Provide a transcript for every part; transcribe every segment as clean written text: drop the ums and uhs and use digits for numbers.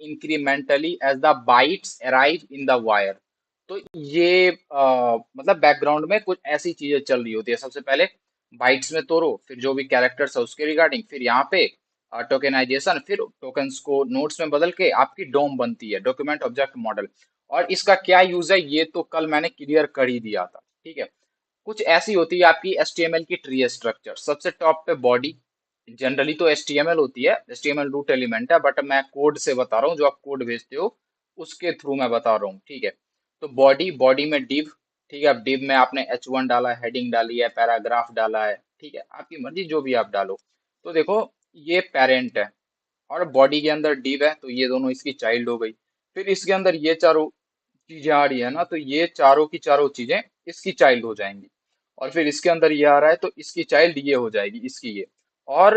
incrementally as the bytes arrive in the wire। तो ये मतलब बैकग्राउंड में कुछ ऐसी चीजें चल रही होती है। सबसे पहले बाइट्स में तोड़ो, फिर जो भी कैरेक्टर्स है उसके रिगार्डिंग, फिर यहाँ पे टोकेनाइजेशन, फिर टोकन्स को नोड्स में बदल के आपकी डोम बनती है, डॉक्यूमेंट ऑब्जेक्ट मॉडल। और इसका क्या यूज है ये तो कल मैंने क्लियर कर ही दिया था, ठीक है। कुछ ऐसी होती है आपकी HTML की ट्री स्ट्रक्चर। सबसे टॉप पे बॉडी, जनरली तो HTML होती है, HTML रूट एलिमेंट है, बट मैं कोड से बता रहा हूँ, जो आप कोड भेजते हो उसके थ्रू मैं बता रहा हूँ, ठीक है। तो बॉडी, बॉडी में div, ठीक है। अब div में आपने H1 डाला है, हेडिंग डाली है, पैराग्राफ डाला है, ठीक है, आपकी मर्जी जो भी आप डालो। तो देखो ये पेरेंट है और बॉडी के अंदर div है, तो ये दोनों इसकी चाइल्ड हो गई। फिर इसके अंदर ये चारों चीजें आ रही है ना, तो ये चारों की चारों चीजें इसकी चाइल्ड हो जाएंगी। और फिर इसके अंदर ये आ रहा है तो इसकी चाइल्ड ये हो जाएगी, इसकी ये। और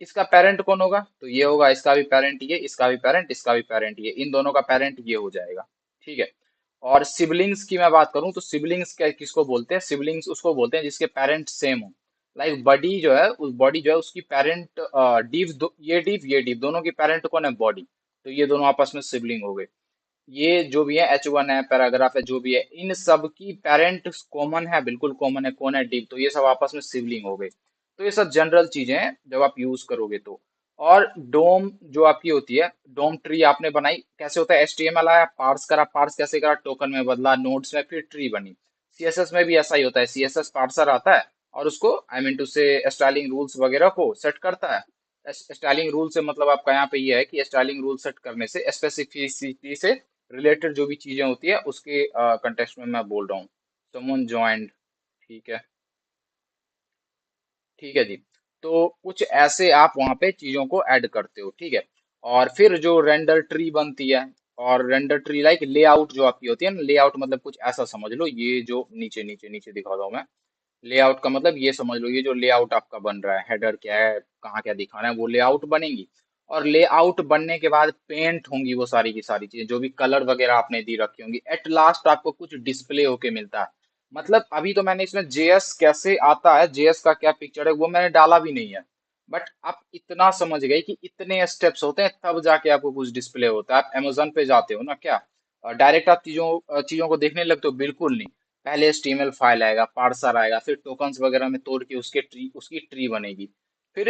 इसका पेरेंट कौन होगा, तो ये होगा, इसका भी पेरेंट ये, इसका भी पेरेंट, इसका भी पेरेंट ये, इन दोनों का पेरेंट ये हो जाएगा, ठीक है। और सिबलिंग्स की मैं बात करूं तो सिबलिंग्स क्या किसको बोलते हैं, सिबलिंग्स उसको बोलते हैं जिसके पेरेंट सेम हो। लाइक बॉडी जो है, उस बॉडी जो है उसकी पेरेंट ये डिव दोनों की पेरेंट कौन है, बॉडी। तो ये दोनों आपस में सिबलिंग हो गए। ये जो भी है H1 है, पैराग्राफ है, जो भी है, इन सब की पेरेंट कॉमन है, बिल्कुल कॉमन है, कौन है, डिव। तो ये सब आपस में सिबलिंग हो गए। तो ये सब जनरल चीजें हैं जब आप यूज करोगे तो। और डोम जो आपकी होती है, डोम ट्री आपने बनाई, कैसे होता है, HTML आया, पार्स करा, पार्स कैसे करा, टोकन में बदला, नोड्स में, फिर ट्री बनी। CSS में भी ऐसा ही होता है, CSS पार्सर आता है और उसको आई मीन टू से स्टाइलिंग रूल्स वगैरह को सेट करता है। स्टाइलिंग रूल से मतलब आपका यहाँ पे ये है कि स्टाइलिंग रूल सेट करने से स्पेसिफिसिटी से रिलेटेड जो भी चीजें होती है उसके कंटेक्स्ट में मैं बोल रहा हूँ। समवन ज्वाइंड, ठीक है, ठीक है जी। तो कुछ ऐसे आप वहां पे चीजों को ऐड करते हो, ठीक है। और फिर जो रेंडर ट्री बनती है, और रेंडर ट्री लाइक लेआउट जो आपकी होती है ना, लेआउट मतलब कुछ ऐसा समझ लो, ये जो नीचे नीचे नीचे दिखा रहा हूँ मैं, लेआउट का मतलब ये समझ लो, ये जो लेआउट आपका बन रहा है, हेडर क्या है, कहाँ क्या दिखाना है, वो लेआउट बनेंगी। और लेआउट बनने के बाद पेंट होंगी वो सारी की सारी चीजें, जो भी कलर वगैरह आपने दी रखी होंगी, एट लास्ट आपको कुछ डिस्प्ले होके मिलता है। मतलब अभी तो मैंने इसमें JS कैसे आता है, JS का क्या पिक्चर है, वो मैंने डाला भी नहीं है। बट आप इतना समझ गए कि इतने स्टेप्स होते हैं तब जाके आपको कुछ डिस्प्ले होता है। आप Amazon पे जाते हो ना क्या, डायरेक्ट आप चीजों को देखने लगते हो, बिल्कुल नहीं। पहले HTML फाइल आएगा, पार्सर आएगा, फिर टोकन्स वगैरह में तोड़ के उसकी ट्री बनेगी। फिर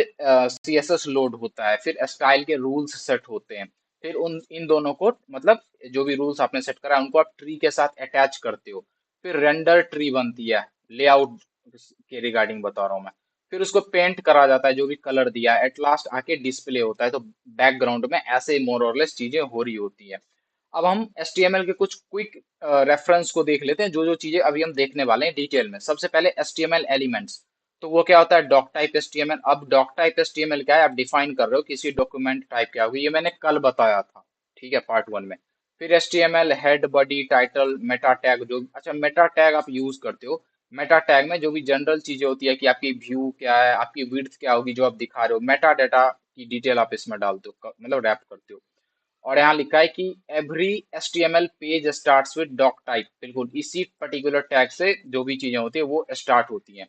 CSS लोड होता है, फिर स्टाइल के रूल्स सेट होते हैं। फिर उन इन दोनों को मतलब जो भी रूल्स आपने सेट करा है उनको आप ट्री के साथ अटैच करते हो। फिर रेंडर ट्री बनती है, लेआउट के रिगार्डिंग बता रहा हूँ मैं। फिर उसको पेंट करा जाता है, जो भी कलर दिया है, एट लास्ट आके डिस्प्ले होता है। तो बैकग्राउंड में ऐसे मोर और लेस चीजें हो रही होती है। अब हम HTML के कुछ क्विक रेफरेंस को देख लेते हैं, जो जो चीजें अभी हम देखने वाले हैं डिटेल में। सबसे पहले HTML एलिमेंट्स, तो वो क्या होता है, डॉक टाइप HTML। अब डॉक टाइप HTML क्या है, आप डिफाइन कर रहे हो किसी डॉक्यूमेंट टाइप क्या होगी, ये मैंने कल बताया था, ठीक है, पार्ट 1 में। फिर HTML head, body, title, Meta tag, जो अच्छा मेटा टैग आप यूज करते हो। मेटा टैग में जो भी जनरल चीजें होती है कि आपकी व्यू क्या है, आपकी विड्थ क्या होगी, जो आप दिखा रहे हो, मेटा डाटा की डिटेल आप इसमें डालते हो, मतलब रैप करते हो। और यहाँ लिखा है कि every HTML page starts with doctype, बिल्कुल इसी पर्टिकुलर टैग से जो भी चीजें होती है वो स्टार्ट होती हैं।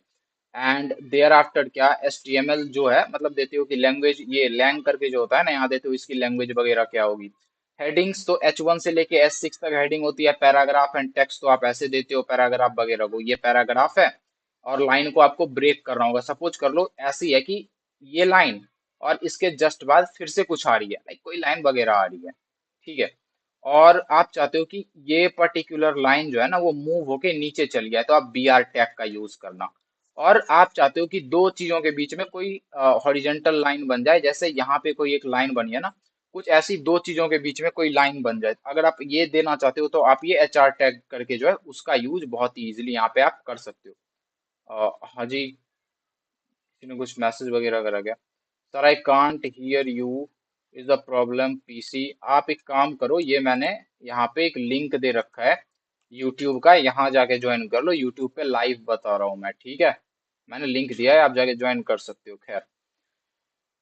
एंड देयर आफ्टर क्या, HTML जो है मतलब देते हो कि लैंग्वेज, ये लैंग करके जो होता है ना, यहाँ देते हो इसकी लैंग्वेज वगैरह क्या होगी। हेडिंग्स तो H1 से लेके H6 तक हेडिंग होती है। पैराग्राफ एंड टेक्स्ट तो आप ऐसे देते हो पैराग्राफ वगैरह को, ये पैराग्राफ है। और लाइन को आपको ब्रेक करना होगा, सपोज कर लो ऐसी है कि ये लाइन और इसके जस्ट बाद फिर से कुछ आ रही है, लाइक कोई लाइन वगैरह आ रही है, ठीक है। और आप चाहते हो कि ये पर्टिकुलर लाइन जो है ना वो मूव होके नीचे चली जाए, तो आप BR टैग का यूज करना। और आप चाहते हो कि दो चीजों के बीच में कोई हॉरिजेंटल लाइन बन जाए, जैसे यहाँ पे कोई एक लाइन बनी है ना, कुछ ऐसी दो चीजों के बीच में कोई लाइन बन जाए, अगर आप ये देना चाहते हो तो आप ये HR टैग करके जो है उसका यूज बहुत ही इजीली यहाँ पे आप कर सकते हो। हाँ जी, किसी ने कुछ मैसेज वगैरह करा क्या, sir I can't hear you, is the problem PC। आप एक काम करो, ये मैंने यहाँ पे एक लिंक दे रखा है यूट्यूब का, यहाँ जाके ज्वाइन कर लो, यूट्यूब पे लाइव बता रहा हूँ मैं, ठीक है। मैंने लिंक दिया है, आप जाके ज्वाइन कर सकते हो। खैर,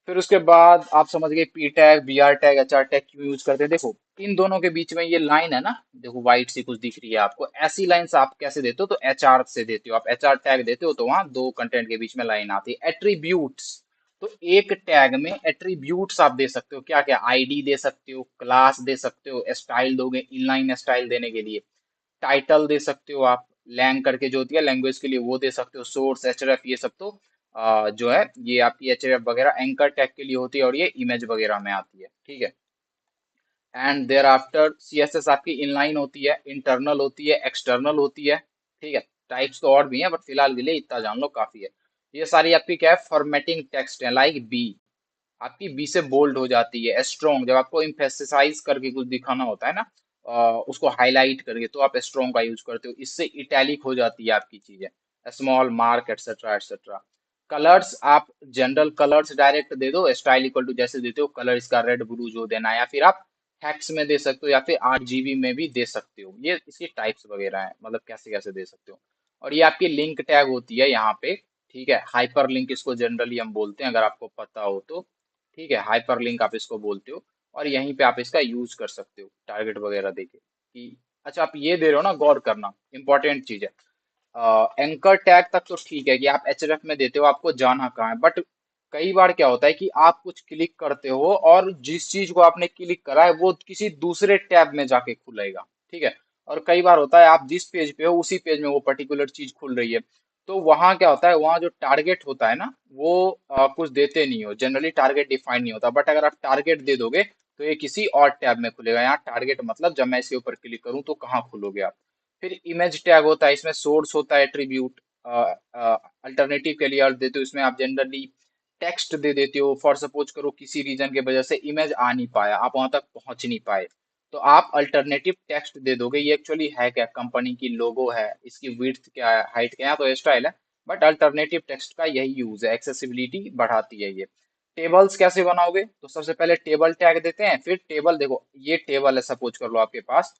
फिर उसके बाद आप समझ गए P tag, BR tag, HR tag क्यों यूज करते हैं। देखो इन दोनों के बीच में ये लाइन है ना, देखो व्हाइट सी कुछ दिख रही है आपको, ऐसी लाइंस आप कैसे देते हो, तो HR से देते हो। आप HR टैग देते हो तो वहां दो कंटेंट के बीच में लाइन आती है। एट्रीब्यूट्स, तो एक टैग में एट्रीब्यूट्स आप दे सकते हो, क्या क्या, आईडी दे सकते हो, क्लास दे सकते हो, स्टाइल दोगे इनलाइन स्टाइल देने के लिए, टाइटल दे सकते हो आप, लैंग करके जो होती है लैंग्वेज के लिए वो दे सकते हो, सोर्स एचरेफ ये सब तो जो है ये आपकी एचरेफ वगैरह एंकर टैग के लिए होती है और ये इमेज वगैरह में आती है, ठीक है। एंड देयर आफ्टर सीएसएस आपकी इनलाइन होती है, इंटरनल होती है, एक्सटर्नल होती है, ठीक है। टाइप्स तो और भी हैं बट फिलहाल के लिए इतना जान लो काफी है। ये सारी आपकी क्या है, फॉर्मेटिंग टेक्स्ट है, लाइक बी, आपकी बी से बोल्ड हो जाती है, स्ट्रॉन्ग जब आपको इम्फेसिसाइज करके कुछ दिखाना होता है ना, उसको हाईलाइट करके, तो आप स्ट्रॉन्ग का यूज करते हो, इससे इटैलिक हो जाती है आपकी चीजें, small mark etcetera etcetera. Colours आप जनरल कलर्स डायरेक्ट दे दो, स्टाइल इक्वल टू जैसे देते हो कलर इसका रेड ब्लू जो देना है, या फिर आप हेक्स में दे सकते हो या फिर 8 GB में भी दे सकते हो, ये इसकी टाइप्स वगैरह हैं, मतलब कैसे कैसे दे सकते हो। और ये आपकी लिंक टैग होती है यहाँ पे, ठीक है, हाइपर लिंक इसको जनरली हम बोलते हैं अगर आपको पता हो तो, ठीक है, हाइपर लिंक आप इसको बोलते हो। और यहीं पे आप इसका यूज कर सकते हो टारगेट वगैरह देके कि अच्छा आप ये दे रहे हो ना, गौर करना इंपॉर्टेंट चीज है। एंकर टैग तक तो ठीक है कि आप एचएफ में देते हो, आपको जाना कहाँ है, बट कई बार क्या होता है कि आप कुछ क्लिक करते हो और जिस चीज को आपने क्लिक करा है वो किसी दूसरे टैब में जाके खुलेगा, ठीक है। और कई बार होता है आप जिस पेज पे हो उसी पेज में वो पर्टिकुलर चीज खुल रही है, तो वहां क्या होता है, वहां जो टारगेट होता है ना वो कुछ देते नहीं हो, जनरली टारगेट डिफाइन नहीं होता, बट अगर आप टारगेट दे दोगे तो ये किसी और टैब में खुलेगा। यहाँ टारगेट मतलब जब मैं इसके ऊपर क्लिक करूँ तो कहाँ खुलोगे आप। फिर इमेज टैग होता है, इसमें सोर्स होता है एट्रीब्यूट, अल्टरनेटिव के लिए अर्थ देते हो, इसमें आप जनरली टेक्स्ट दे देते हो, फॉर सपोज करो किसी रीजन की वजह से इमेज आ नहीं पाया, आप वहां तक पहुंच नहीं पाए, तो आप अल्टरनेटिव टेक्स्ट दे दोगे। ये एक्चुअली है क्या, कंपनी की लोगो है, इसकी विड्थ क्या है, हाइट क्या है, तो स्टाइल है, बट अल्टरनेटिव टेक्स्ट का यही यूज है, एक्सेसिबिलिटी बढ़ाती है ये। टेबल्स कैसे बनाओगे, तो सबसे पहले टेबल टैग देते हैं, फिर टेबल देखो ये टेबल है, सपोज कर लो आपके पास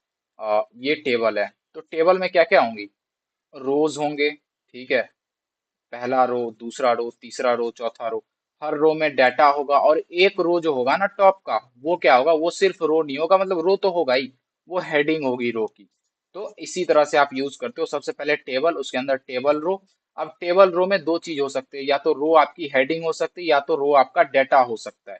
ये टेबल है, तो टेबल में क्या क्या होंगी, रोज होंगे, ठीक है, पहला रो, दूसरा रो, तीसरा रो, चौथा रो, हर रो में डाटा होगा, और एक रो जो होगा ना टॉप का, वो क्या होगा, वो सिर्फ रो नहीं होगा, मतलब रो तो होगा ही, वो हेडिंग होगी रो की। तो इसी तरह से आप यूज करते हो, सबसे पहले टेबल, उसके अंदर टेबल रो। अब टेबल रो में दो चीज हो सकती है, या तो रो आपकी हेडिंग हो सकती है, या तो रो आपका डाटा हो सकता है।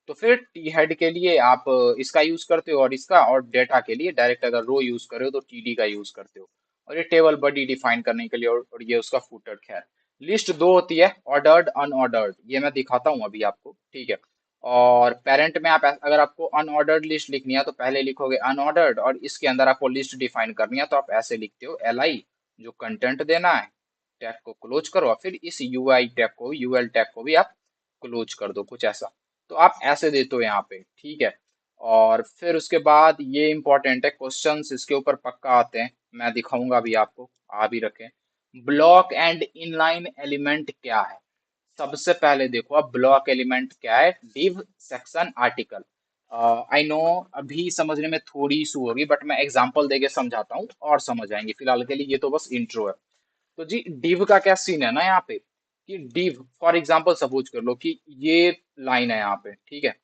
तो फिर टी हेड के लिए आप इसका यूज करते हो, और इसका, और डेटा के लिए डायरेक्ट अगर रो यूज कर रहे हो तो टीडी का यूज करते हो। और ये टेबल बॉडी डिफाइन करने के लिए, और ये उसका फुटर, खैर। लिस्ट दो होती है, ऑर्डर्ड अनऑर्डर्ड, ये मैं दिखाता हूँ अभी आपको, ठीक है। और पेरेंट में आप अगर आपको अनऑर्डर्ड लिस्ट लिखनी है तो पहले लिखोगे अनऑर्डर्ड, और इसके अंदर आपको लिस्ट डिफाइन करनी है तो आप ऐसे लिखते हो एल आई, जो कंटेंट देना है, टैग को क्लोज करो, और फिर इस यू आई टैग को, यूएल टैग को भी आप क्लोज कर दो, कुछ ऐसा। तो आप ऐसे देते हो यहाँ पे, ठीक है। और फिर उसके बाद ये इंपॉर्टेंट है, क्वेश्चंस इसके ऊपर पक्का आते हैं, मैं दिखाऊंगा अभी आपको, आ भी रखें। ब्लॉक एंड इनलाइन एलिमेंट क्या है, सबसे पहले देखो अब ब्लॉक एलिमेंट क्या है, div section article. I know अभी समझने में थोड़ी इशू होगी, बट मैं एग्जांपल देके समझाता हूँ और समझ आएंगे, फिलहाल के लिए ये तो बस इंट्रो है। तो जी डिव का क्या सीन है ना यहाँ पे, कि डिव फॉर एग्जांपल सपोज कर लो कि ये लाइन है यहाँ पे, ठीक है,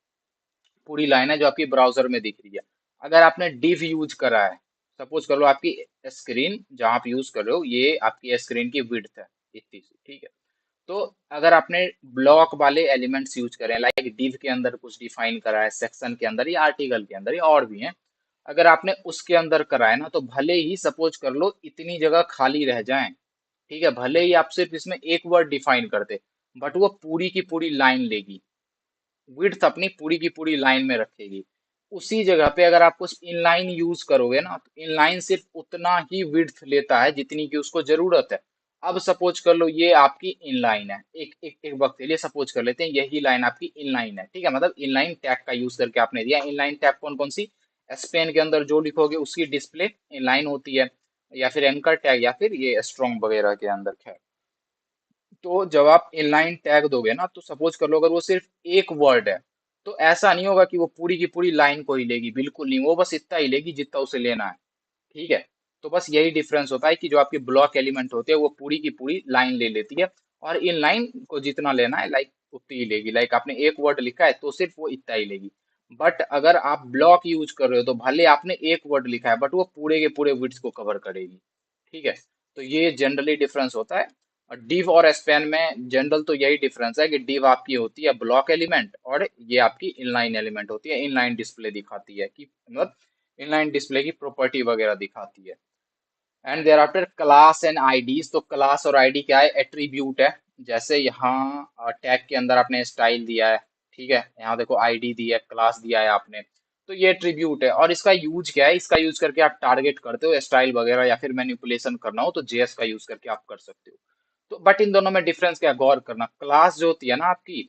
पूरी लाइन है जो आपकी ब्राउजर में दिख रही है। अगर आपने div यूज करा है, सपोज कर लो आपकी स्क्रीन जहां आप यूज कर रहे हो, ये आपकी स्क्रीन की विड्थ है इतनी सी, ठीक है। तो अगर आपने ब्लॉक वाले एलिमेंट्स यूज करें, लाइक div के अंदर कुछ डिफाइन करा है, सेक्शन के अंदर या आर्टिकल के अंदर या और भी हैं, अगर आपने उसके अंदर करा है ना, तो भले ही सपोज कर लो इतनी जगह खाली रह जाए, ठीक है, भले ही आप सिर्फ इसमें एक वर्ड डिफाइन करते, बट वो पूरी की पूरी लाइन लेगी, विड्थ अपनी पूरी की पूरी लाइन में रखेगी। उसी जगह पे अगर आप कुछ इनलाइन यूज करोगे ना, तो इनलाइन सिर्फ उतना ही विड्थ लेता है जितनी की उसको जरूरत है। अब सपोज कर लो ये आपकी इनलाइन है, एक वक्त के लिए सपोज कर लेते हैं यही लाइन आपकी इनलाइन है, ठीक है, मतलब इनलाइन टैग का यूज करके आपने दिया। इनलाइन टैग कौन कौन सी, स्पेन के अंदर जो लिखोगे उसकी डिस्प्ले इनलाइन होती है, या फिर एंकर टैग, या फिर ये स्ट्रॉन्ग वगैरह के अंदर, खैर। तो जब आप इनलाइन टैग दोगे ना, तो सपोज कर लो अगर वो सिर्फ एक वर्ड है, तो ऐसा नहीं होगा कि वो पूरी की पूरी लाइन को ही लेगी, बिल्कुल नहीं, वो बस इतना ही लेगी जितना उसे लेना है, ठीक है। तो बस यही डिफरेंस होता है कि जो आपके ब्लॉक एलिमेंट होते हैं वो पूरी की पूरी लाइन ले लेती है, और इन लाइन को जितना लेना है लाइक उतनी ही लेगी, लाइक आपने एक वर्ड लिखा है तो सिर्फ वो इतना ही लेगी। बट अगर आप ब्लॉक यूज कर रहे हो तो भले आपने एक वर्ड लिखा है बट वो पूरे के पूरे विड्थ को कवर करेगी, ठीक है। तो ये जनरली डिफरेंस होता है। div और span में जनरल तो यही डिफरेंस है कि div आपकी होती है ब्लॉक एलिमेंट और ये आपकी इनलाइन एलिमेंट होती है, इनलाइन डिस्प्ले दिखाती है कि मतलब इनलाइन डिस्प्ले की प्रॉपर्टी वगैरह दिखाती है। And thereafter class and IDs, तो क्लास और आईडी क्या है, एट्रीब्यूट है। जैसे यहाँ टैग के अंदर आपने स्टाइल दिया है, ठीक है, यहाँ देखो आईडी दी है, क्लास दिया है आपने, तो ये एट्रीब्यूट है। और इसका यूज क्या है, इसका यूज करके आप टारगेट करते हो स्टाइल वगैरह या फिर मैनिपुलेशन करना हो तो जेएस का यूज करके आप कर सकते हो। तो बट इन दोनों में डिफरेंस क्या है, गौर करना। क्लास जो होती है ना आपकी,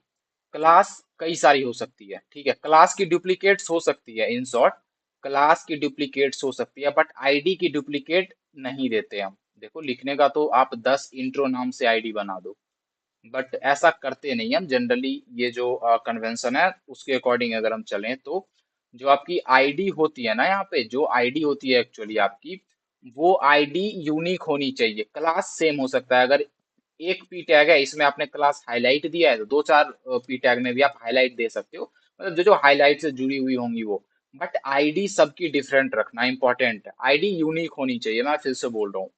क्लास कई सारी हो सकती है, ठीक है, क्लास की डुप्लीकेट्स हो सकती है, इन शॉर्ट क्लास की डुप्लीकेट्स हो सकती है, बट आईडी की डुप्लीकेट नहीं देते हम। देखो लिखने का तो आप 10 इंट्रो नाम से आईडी बना दो, बट ऐसा करते नहीं हम जनरली। ये जो कन्वेंशन है उसके अकॉर्डिंग अगर हम चलें तो जो आपकी आईडी होती है ना, यहाँ पे जो आईडी होती है एक्चुअली आपकी, वो आईडी यूनिक होनी चाहिए। क्लास सेम हो सकता है, अगर एक पी टैग है इसमें आपने क्लास हाईलाइट दिया है तो दो चार पी टैग में भी आप हाईलाइट दे सकते हो, मतलब जो जो हाईलाइट से जुड़ी हुई होंगी वो। बट आईडी सबकी डिफरेंट रखना इंपॉर्टेंट है, आईडी यूनिक होनी चाहिए, मैं फिर से बोल रहा हूँ,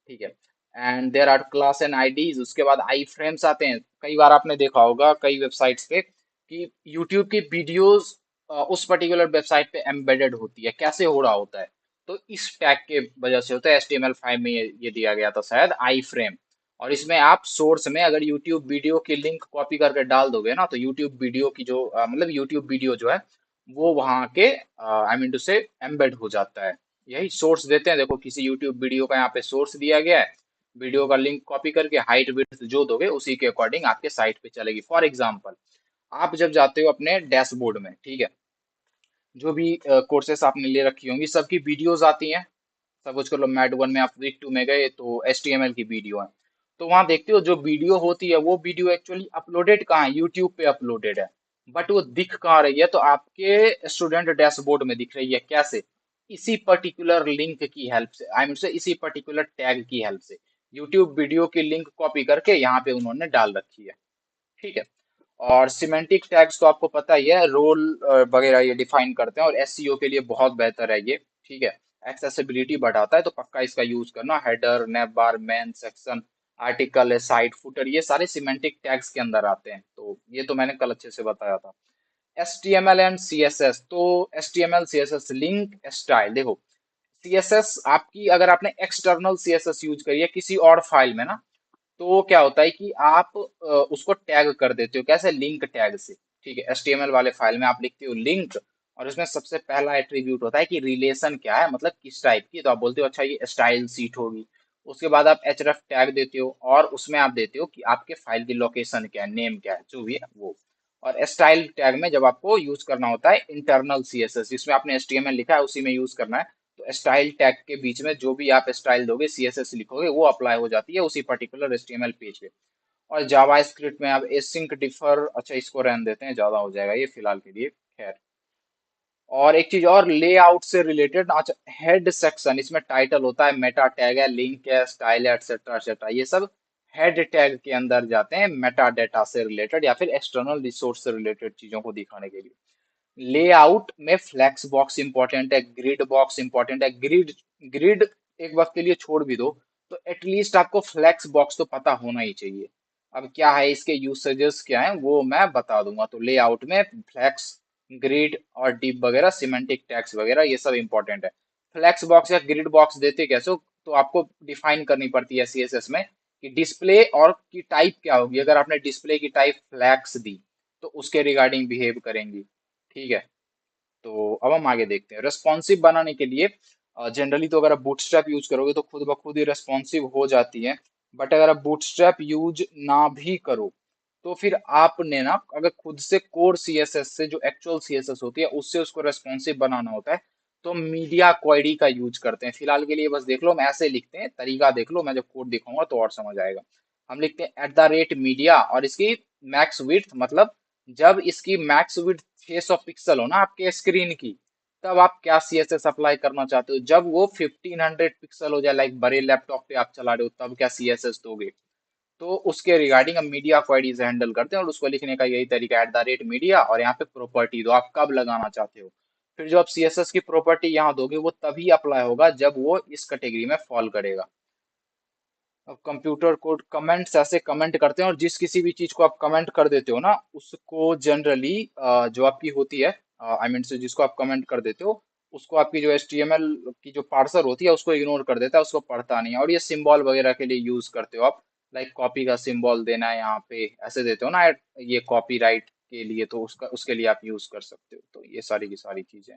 ठीक है। And there are class and IDs, उसके बाद आई फ्रेम्स आते हैं। कई बार आपने देखा होगा कई वेबसाइट्स पे कि यूट्यूब की वीडियोस उस पर्टिकुलर वेबसाइट पे एम्बेडेड होती है, कैसे हो रहा होता है, तो इस टैग के वजह से होता है। HTML5 में ये दिया गया था शायद आई फ्रेम। और इसमें आप सोर्स में अगर यूट्यूब वीडियो की लिंक कॉपी करके डाल दोगे ना, तो यूट्यूब वीडियो की जो मतलब यूट्यूब वीडियो जो है वो वहाँ के आई मीन टू से एम्बेड हो जाता है। यही सोर्स देते हैं, देखो किसी यूट्यूब वीडियो का यहाँ पे सोर्स दिया गया है, वीडियो का लिंक कॉपी करके हाइट विड्थ जो दोगे उसी के अकॉर्डिंग आपके साइट पे चलेगी। फॉर एग्जांपल आप जब जाते हो अपने डैशबोर्ड में, ठीक है, जो भी कोर्सेस आपने ले रखी होंगी सबकी वीडियोस आती हैं। सपोज कर लो मैड वन में आप वीक टू में गए तो HTML की वीडियो है, तो वहां देखते हो जो वीडियो होती है वो वीडियो एक्चुअली अपलोडेड कहाँ है, यूट्यूब पे अपलोडेड है, बट वो दिख कहाँ रही है, तो आपके स्टूडेंट डैशबोर्ड में दिख रही है। कैसे, इसी पर्टिकुलर लिंक की हेल्प से, आई मीन से इसी पर्टिकुलर टैग की हेल्प से, यूट्यूब वीडियो की लिंक कॉपी करके यहाँ पे उन्होंने डाल रखी है, ठीक है। और सिमेंटिक टैग्स तो आपको पता ही है, रोल वगैरह ये डिफाइन करते हैं और SEO के लिए बहुत बेहतर है ये, ठीक है। एक्सेसिबिलिटी बढ़ाता है तो पक्का इसका यूज करना। हेडर, नेव बार, मेन सेक्शन, आर्टिकल है, साइड फुटर, ये सारे सिमेंटिक टैग्स के अंदर आते हैं, तो ये तो मैंने कल अच्छे से बताया था। HTML एंड CSS, तो HTML CSS लिंक स्टाइल, देखो CSS आपकी अगर आपने एक्सटर्नल CSS यूज करी है किसी और फाइल में ना, तो क्या होता है कि आप उसको टैग कर देते हो, कैसे, लिंक टैग से, ठीक है। HTML वाले फाइल में आप लिखते हो लिंक, और उसमें सबसे पहला एट्रीब्यूट होता है कि रिलेशन क्या है, मतलब किस टाइप की, तो आप बोलते हो अच्छा ये स्टाइल सीट होगी। उसके बाद आप href टैग देते हो और उसमें आप देते हो कि आपके फाइल की लोकेशन क्या है, नेम क्या है, जो भी है वो। और स्टाइल टैग में जब आपको यूज करना होता है इंटरनल CSS, जिसमें आपने HTML लिखा है उसी में यूज करना है, तो स्टाइल टैग के बीच में जो भी आप स्टाइल दोगे, CSS लिखोगे, वो अप्लाई हो जाती है उसी पर्टिकुलर HTML पेज पे। और जावा स्क्रिप्ट में आप एसिंक डिफर, अच्छा इसको रहने देते हैं, ज्यादा हो जाएगा ये फिलहाल के लिए, खैर। और एक चीज और लेआउट से रिलेटेड, अच्छा हेड सेक्शन, इसमें टाइटल होता है, मेटा टैग है, लिंक है, स्टाइल है, एक्सेट्रा एक्सेट्रा, ये सब हेड टैग के अंदर जाते हैं, मेटा डेटा से रिलेटेड या फिर एक्सटर्नल रिसोर्स से रिलेटेड चीजों को दिखाने के लिए। लेआउट में फ्लैक्स बॉक्स इंपॉर्टेंट है, ग्रिड बॉक्स इंपॉर्टेंट है। ग्रिड ग्रिड एक वक्त के लिए छोड़ भी दो, तो एटलीस्ट आपको फ्लैक्स बॉक्स तो पता होना ही चाहिए। अब क्या है इसके यूसेजेस क्या है वो मैं बता दूंगा। तो लेआउट में फ्लैक्स, ग्रिड और डिप वगैरह, सिमेंटिक टैग्स वगैरह, ये सब इंपॉर्टेंट है। फ्लैक्स बॉक्स या ग्रिड बॉक्स देते कैसे हो, तो आपको डिफाइन करनी पड़ती है CSS में कि डिस्प्ले और की टाइप क्या होगी। अगर आपने डिस्प्ले की टाइप फ्लैक्स दी तो उसके रिगार्डिंग बिहेव करेंगी, ठीक है। तो अब हम आगे देखते हैं। रेस्पॉन्सिव बनाने के लिए जनरली तो अगर आप बूटस्ट्रैप यूज करोगे तो खुद ब खुद ही रेस्पॉन्सिव हो जाती है, बट अगर आप बूटस्ट्रैप यूज ना भी करो तो फिर आपने ना अगर खुद से कोर CSS से, जो एक्चुअल CSS होती है उससे उसको रेस्पॉन्सिव बनाना होता है, तो मीडिया क्वेरी का यूज करते हैं। फिलहाल के लिए बस देख लो, हम ऐसे लिखते हैं, तरीका देख लो, मैं जब कोड दिखाऊंगा तो और समझ आएगा। हम लिखते हैं @मीडिया और इसकी मैक्स विड्थ, मतलब जब इसकी मैक्स विड्थ 600 पिक्सल हो ना आपके स्क्रीन की, तब आप क्या CSS अप्लाई करना चाहते हो। जब वो 1500 पिक्सल हो जाए, लाइक बड़े लैपटॉप पे आप चला रहे हो, तब क्या CSS दोगे। तो उसके रिगार्डिंग हम मीडिया क्वेरीज हैंडल करते हैं और उसको लिखने का यही तरीका है, @मीडिया, और यहाँ पे प्रॉपर्टी दो, आप कब लगाना चाहते हो। फिर जो आप CSS की प्रॉपर्टी यहाँ दोगे वो तभी अप्लाई होगा जब वो इस कैटेगरी में फॉल करेगा। अब कंप्यूटर कोड कमेंट्स ऐसे कमेंट करते हैं, और जिस किसी भी चीज को आप कमेंट कर देते हो ना, उसको जनरली जो आपकी होती है, आई मीन से जिसको आप कमेंट कर देते हो, उसको आपकी जो HTML की जो पार्सर होती है उसको इग्नोर कर देता है, उसको पढ़ता नहीं है। और ये सिंबल वगैरह के लिए यूज करते हो आप, लाइक कॉपी का सिंबल देना है यहाँ पे, ऐसे देते हो ना, ये कॉपीराइट के लिए, तो उसका उसके लिए आप यूज कर सकते हो। तो ये सारी की सारी चीजें।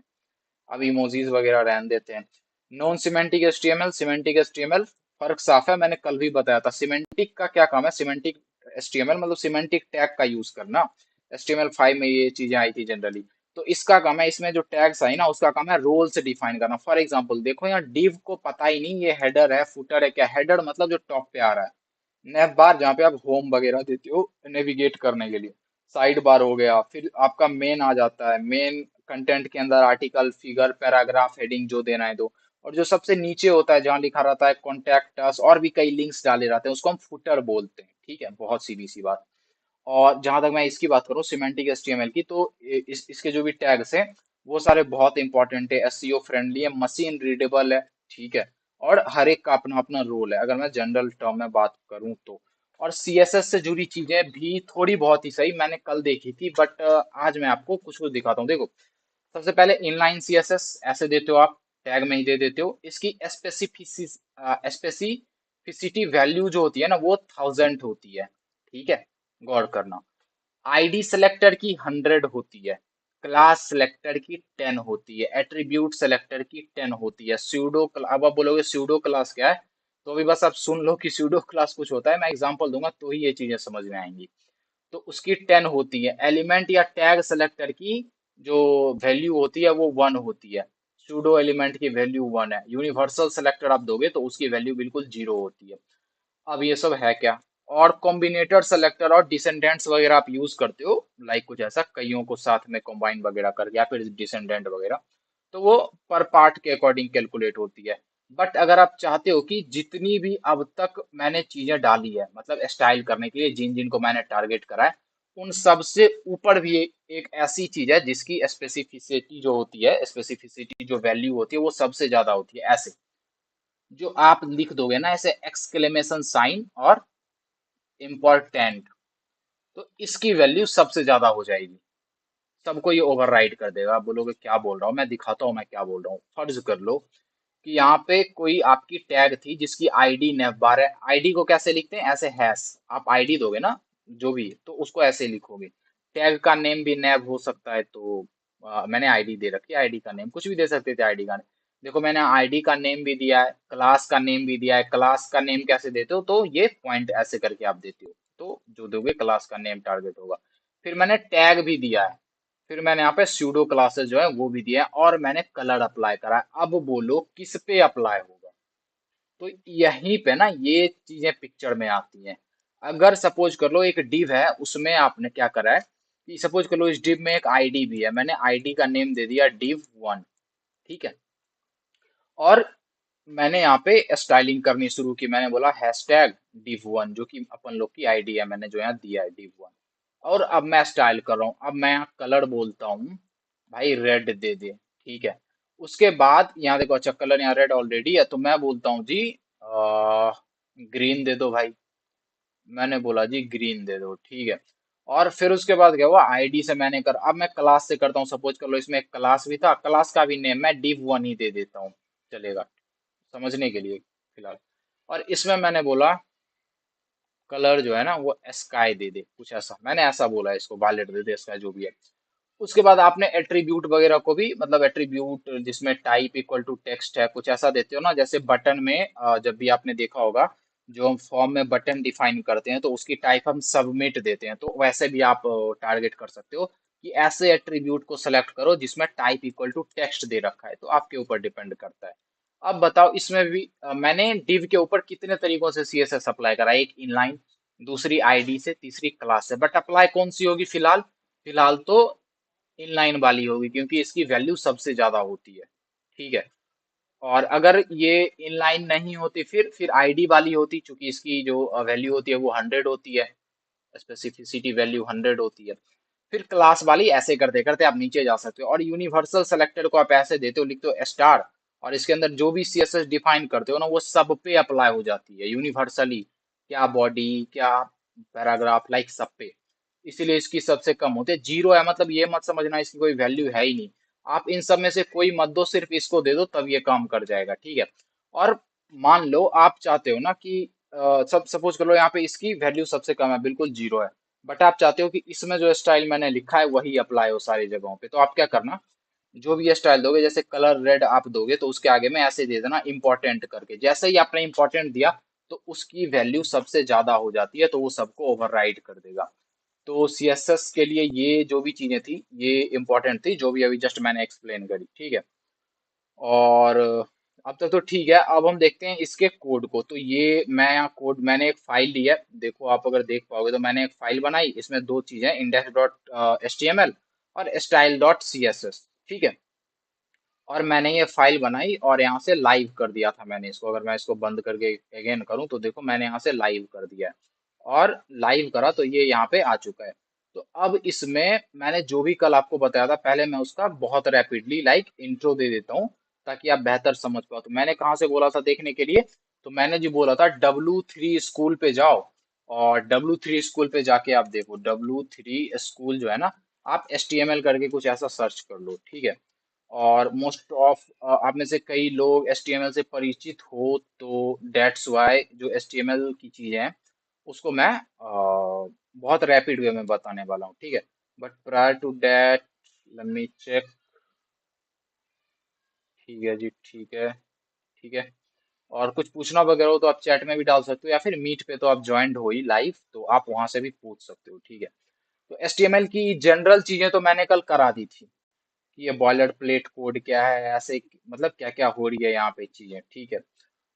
अब इमोजीज वगैरह रहने देते हैं। Non semantic HTML, semantic HTML, फर्क साफ है, मैंने कल भी बताया था। सिमेंटिक का क्या काम है, सिमेंटिक HTML मतलब सिमेंटिक टैग का यूज करना। HTML5 में ये चीजें आई थी जनरली। तो इसका काम है, इसमें जो टैग्स आई ना, उसका काम है रोल से डिफाइन करना। फॉर एग्जाम्पल देखो, यहाँ डिव को पता ही नहीं ये हेडर है फुटर है क्या। हेडर मतलब जो टॉप पे आ रहा है, नेव बार जहाँ पे आप होम वगैरह देते हो नेविगेट करने के लिए, साइड बार हो गया, फिर आपका मेन आ जाता है। मेन कंटेंट के अंदर आर्टिकल, फिगर, पैराग्राफ, हेडिंग जो देना है दो। और जो सबसे नीचे होता है जहाँ लिखा रहता है कॉन्टैक्ट अस, और भी कई लिंक्स डाले रहते हैं, उसको हम फुटर बोलते हैं। ठीक है, बहुत सीधी सी बात। और जहां तक मैं इसकी बात करूं सिमेंटिक HTML की, तो इसके जो भी टैग्स हैं वो सारे बहुत इंपॉर्टेंट है, SEO फ्रेंडली है, मशीन रीडेबल है। ठीक है। और हर एक का अपना अपना रोल है, अगर मैं जनरल टर्म में बात करूं तो। और CSS से जुड़ी चीजें भी थोड़ी बहुत ही सही मैंने कल देखी थी, बट आज मैं आपको कुछ कुछ दिखाता हूँ। देखो, सबसे पहले इनलाइन CSS ऐसे देते हो आप, टैग में ही दे देते हो। इसकी स्पेसिफिसिटी वैल्यू जो होती है ना, वो 1000 होती है। ठीक है, गौर करना। आईडी सेलेक्टर की 100 होती है, क्लास सेलेक्टर की 10 होती है, एट्रीब्यूट सेलेक्टर की 10 होती है। स्यूडो, अब आप बोलोगे स्यूडो क्लास क्या है, तो अभी बस आप सुन लो कि स्यूडो क्लास कुछ होता है, मैं एग्जांपल दूंगा तो ही ये चीजें समझ में आएंगी। तो उसकी 10 होती है। एलिमेंट या टैग सेलेक्टर की जो वैल्यू होती है वो 1 होती है। सूडो एलिमेंट की वैल्यू 1 है। यूनिवर्सल सेलेक्टर आप दोगे तो उसकी वैल्यू बिल्कुल 0 होती है। अब ये सब है क्या। और कॉम्बिनेटर सेलेक्टर और डिसेंडेंट्स वगैरह आप यूज करते हो, लाइक कुछ ऐसा, कईयों को साथ में कंबाइन वगैरह करके, या फिर डिसेंडेंट वगैरह, तो वो पर पार्ट के अकॉर्डिंग कैलकुलेट होती है। बट अगर आप चाहते हो कि जितनी भी अब तक मैंने चीजें डाली है, मतलब स्टाइल करने के लिए जिन जिन को मैंने टारगेट करा है, उन सब से ऊपर भी एक ऐसी चीज है जिसकी स्पेसिफिसिटी जो होती है, स्पेसिफिसिटी जो वैल्यू होती है वो सबसे ज्यादा होती है। ऐसे जो आप लिख दोगे ना, ऐसे एक्सक्लेमेशन साइन और इम्पोर्टेंट, तो इसकी वैल्यू सबसे ज्यादा हो जाएगी। सबको ये ओवरराइड कर देगा। आप बोलोगे क्या बोल रहा हूँ, मैं दिखाता हूँ मैं क्या बोल रहा हूँ। फर्ज कर लो कि यहाँ पे कोई आपकी टैग थी जिसकी आईडी नेव बार है। आईडी को कैसे लिखते हैं, ऐसे हैश। आप आईडी दोगे ना जो भी, तो उसको ऐसे लिखोगे। टैग का नेम भी नेव हो सकता है, तो मैंने आईडी दे रखी है। आईडी का नेम कुछ भी दे सकते थे, आईडी का नेम। देखो, मैंने आईडी का नेम भी दिया है, क्लास का नेम भी दिया है। क्लास का नेम कैसे देते हो, तो ये पॉइंट ऐसे करके आप देते हो, तो जो दोगे क्लास का नेम टारगेट होगा। फिर मैंने टैग भी दिया है। फिर मैंने यहाँ पे स्यूडो क्लासेस जो है वो भी दिया है, और मैंने कलर अप्लाई करा है। अब बोलो किस पे अप्लाई होगा। तो यहीं पे ना ये चीजें पिक्चर में आती हैं। अगर सपोज कर लो एक डिव है, उसमें आपने क्या करा है कि सपोज कर लो इस डिव में एक आईडी भी है, मैंने आईडी का नेम दे दिया div1। ठीक है। और मैंने यहाँ पे स्टाइलिंग करनी शुरू की, मैंने बोला हैशटैग div1, जो कि अपन लोग की आईडी है, मैंने जो यहाँ दिया है div1। और अब मैं स्टाइल कर रहा हूँ, अब मैं यहाँ कलर बोलता हूँ, भाई रेड दे दे। ठीक है। उसके बाद यहाँ देखो, अच्छा कलर यहाँ रेड ऑलरेडी है, तो मैं बोलता हूँ जी ग्रीन दे दो भाई। मैंने बोला जी ग्रीन दे दो। ठीक है। और फिर उसके बाद क्या हुआ, आईडी से मैंने कर, अब मैं क्लास से करता हूँ। सपोज कर लो इसमें एक क्लास भी था, क्लास का भी नेम मैं div1 ही दे देता हूँ, चलेगा समझने के लिए फिलहाल। और इसमें मैंने बोला कलर जो है ना वो स्काई दे दे, कुछ ऐसा मैंने ऐसा बोला है, इसको वायलेट दे दे, स्काई जो भी है। उसके बाद आपने एट्रीब्यूट वगैरह को भी, मतलब एट्रीब्यूट जिसमें टाइप इक्वल टू टेक्स्ट है, कुछ ऐसा देते हो ना। जैसे बटन में जब भी आपने देखा होगा, जो हम फॉर्म में बटन डिफाइन करते हैं तो उसकी टाइप हम सबमिट देते हैं, तो वैसे भी आप टारगेट कर सकते हो कि ऐसे एट्रीब्यूट को सेलेक्ट करो जिसमें टाइप इक्वल टू टेक्स्ट दे रखा है। तो आपके ऊपर डिपेंड करता है। अब बताओ, इसमें भी मैंने डिव के ऊपर कितने तरीकों से CSS अप्लाई करा। एक इनलाइन, दूसरी आईडी से, तीसरी क्लास से। बट अप्लाई कौन सी होगी फिलहाल, फिलहाल तो इनलाइन वाली होगी, क्योंकि इसकी वैल्यू सबसे ज्यादा होती है। ठीक है। और अगर ये इनलाइन नहीं होती, फिर आईडी वाली होती, क्योंकि इसकी जो वैल्यू होती है वो 100 होती है, स्पेसिफिसिटी वैल्यू 100 होती है। फिर क्लास वाली, ऐसे करते करते आप नीचे जा सकते हो। और यूनिवर्सल सेलेक्टर को आप ऐसे देते हो, लिखते हो स्टार, और इसके अंदर जो भी सीएसएस डिफाइन करते हो ना वो सब पे अप्लाई हो जाती है यूनिवर्सली, क्या बॉडी क्या पैराग्राफ लाइक सब पे। इसीलिए इसकी सबसे कम होती है। जीरो है मतलब ये मत समझना इसकी कोई वैल्यू है ही नहीं। आप इन सब में से कोई मत दो, सिर्फ इसको दे दो तब ये काम कर जाएगा, ठीक है। और मान लो आप चाहते हो ना कि सब सपोज कर लो यहाँ पे इसकी वैल्यू सबसे कम है, बिल्कुल जीरो है, बट आप चाहते हो कि इसमें जो स्टाइल मैंने लिखा है वही अप्लाई हो सारी जगहों पे, तो आप क्या करना, जो भी ये स्टाइल दोगे, जैसे कलर रेड आप दोगे तो उसके आगे में ऐसे दे देना इंपॉर्टेंट करके। जैसे ही आपने इंपॉर्टेंट दिया तो उसकी वैल्यू सबसे ज्यादा हो जाती है, तो वो सबको ओवरराइड कर देगा। तो सीएसएस के लिए ये जो भी चीजें थी ये इंपॉर्टेंट थी, जो भी अभी जस्ट मैंने एक्सप्लेन करी, ठीक है। और अब तक तो ठीक है। अब हम देखते हैं इसके कोड को। तो ये मैं यहाँ कोड, मैंने एक फाइल ली है, देखो आप अगर देख पाओगे तो मैंने एक फाइल बनाई, इसमें दो चीजें, index dot H T M L और style dot C S S, ठीक है। और मैंने ये फाइल बनाई और यहाँ से लाइव कर दिया था मैंने इसको। अगर मैं इसको बंद करके अगेन करूँ तो देखो मैंने यहाँ से लाइव कर दिया है, और लाइव करा तो ये यहाँ पे आ चुका है। तो अब इसमें मैंने जो भी कल आपको बताया था, पहले मैं उसका बहुत रैपिडली लाइक इंट्रो दे देता हूँ ताकि आप बेहतर समझ पाओ। तो मैंने कहाँ से बोला था देखने के लिए, तो मैंने जी बोला था W3 स्कूल पे जाओ, और W3 स्कूल पे जाके आप देखो W3 स्कूल जो है ना, आप HTML करके कुछ ऐसा सर्च कर लो, ठीक है। और मोस्ट ऑफ आप में से कई लोग HTML से परिचित हो, तो डेट्स वाई जो HTML की चीजें हैं उसको मैं बहुत रैपिड वे में बताने वाला हूँ, ठीक है। But prior to that let me check. ठीक है जी, ठीक है, ठीक है। और कुछ पूछना वगैरह हो तो आप चैट में भी डाल सकते हो, या फिर मीट पे तो आप ज्वाइंट हो ही लाइव, तो आप वहां से भी पूछ सकते हो, ठीक है। तो HTML की जनरल चीजें तो मैंने कल करा दी थी कि ये बॉयलर प्लेट कोड क्या है, ऐसे मतलब क्या क्या हो रही है यहाँ पे चीजें, ठीक है।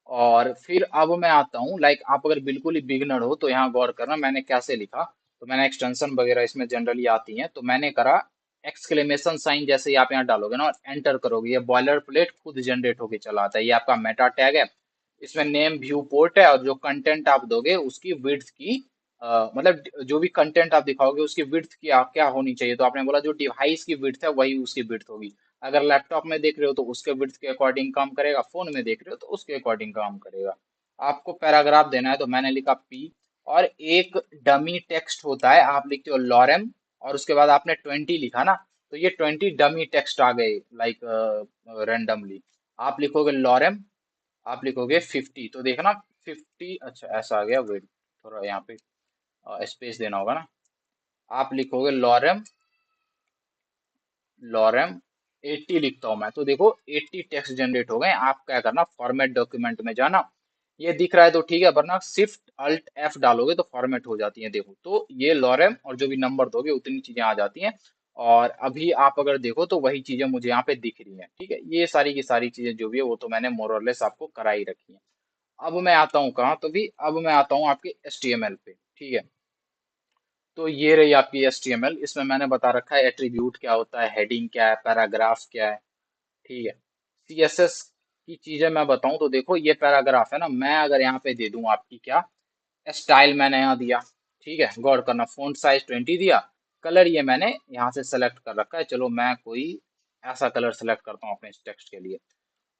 और फिर अब मैं आता हूँ, लाइक आप अगर बिल्कुल ही बिगनर हो तो यहाँ गौर करना मैंने कैसे लिखा। तो मैंने एक्सटेंशन वगैरह इसमें जनरली आती हैं, तो मैंने करा एक्सक्लेमेशन साइन, जैसे ही आप यहाँ डालोगे ना और एंटर करोगे, ये बॉयलर प्लेट खुद जनरेट होके चला आता है। ये आपका मेटा टैग है, इसमें नेम व्यू पोर्ट है, और जो कंटेंट आप दोगे उसकी विड्थ की मतलब जो भी कंटेंट आप दिखाओगे उसकी विड्थ की क्या होनी चाहिए। तो आपने बोला जो डिवाइस की विड्थ है वही उसकी विड्थ होगी। अगर लैपटॉप में देख रहे हो तो उसके विड्थ के अकॉर्डिंग काम करेगा, फोन में देख रहे हो तो उसके अकॉर्डिंग काम करेगा। आपको पैराग्राफ देना है तो मैंने लिखा पी, और एक डमी टेक्स्ट होता है, आप लिखते हो लॉरेम, और उसके बाद आपने 20 लिखा ना, तो ये 20 डमी टेक्स्ट आ गए लाइक रेंडमली। आप लिखोगे लॉरेम, आप लिखोगे 50, तो देखना 50, अच्छा ऐसा आ गया, वेट थोड़ा यहाँ पे स्पेस देना होगा ना। आप लिखोगे लॉरेम, लॉरेम 80 लिखता हूं मैं, तो देखो 80 टेक्स्ट जनरेट हो गए। आप क्या करना, फॉर्मेट डॉक्यूमेंट में जाना, ये दिख रहा है तो ठीक है, वरना शिफ्ट अल्ट एफ डालोगे तो फॉर्मेट हो जाती है। देखो तो ये लॉरेम, और जो भी नंबर दोगे उतनी चीजें आ जाती हैं। और अभी आप अगर देखो तो वही चीजें मुझे यहाँ पे दिख रही हैं, ठीक है। ये सारी की सारी चीजें जो भी है वो तो मैंने मोर और लेस आपको करा ही रखी है। अब मैं आता हूँ कहाँ, तो भी अब मैं आता हूँ आपके HTML पे, ठीक है। तो ये रही आपकी HTML, इसमें मैंने बता रखा है एट्रीब्यूट क्या होता है, हेडिंग क्या है, पैराग्राफ क्या है, ठीक है। CSS की चीजें मैं बताऊं तो देखो ये पैराग्राफ है ना, मैं अगर यहाँ पे दे दूं आपकी क्या स्टाइल मैंने यहाँ दिया, ठीक है, गौर करना, फ़ॉन्ट साइज 20 दिया, कलर ये मैंने यहाँ से सेलेक्ट कर रखा है। चलो मैं कोई ऐसा कलर सेलेक्ट करता हूँ अपने इस टेक्स्ट के लिए।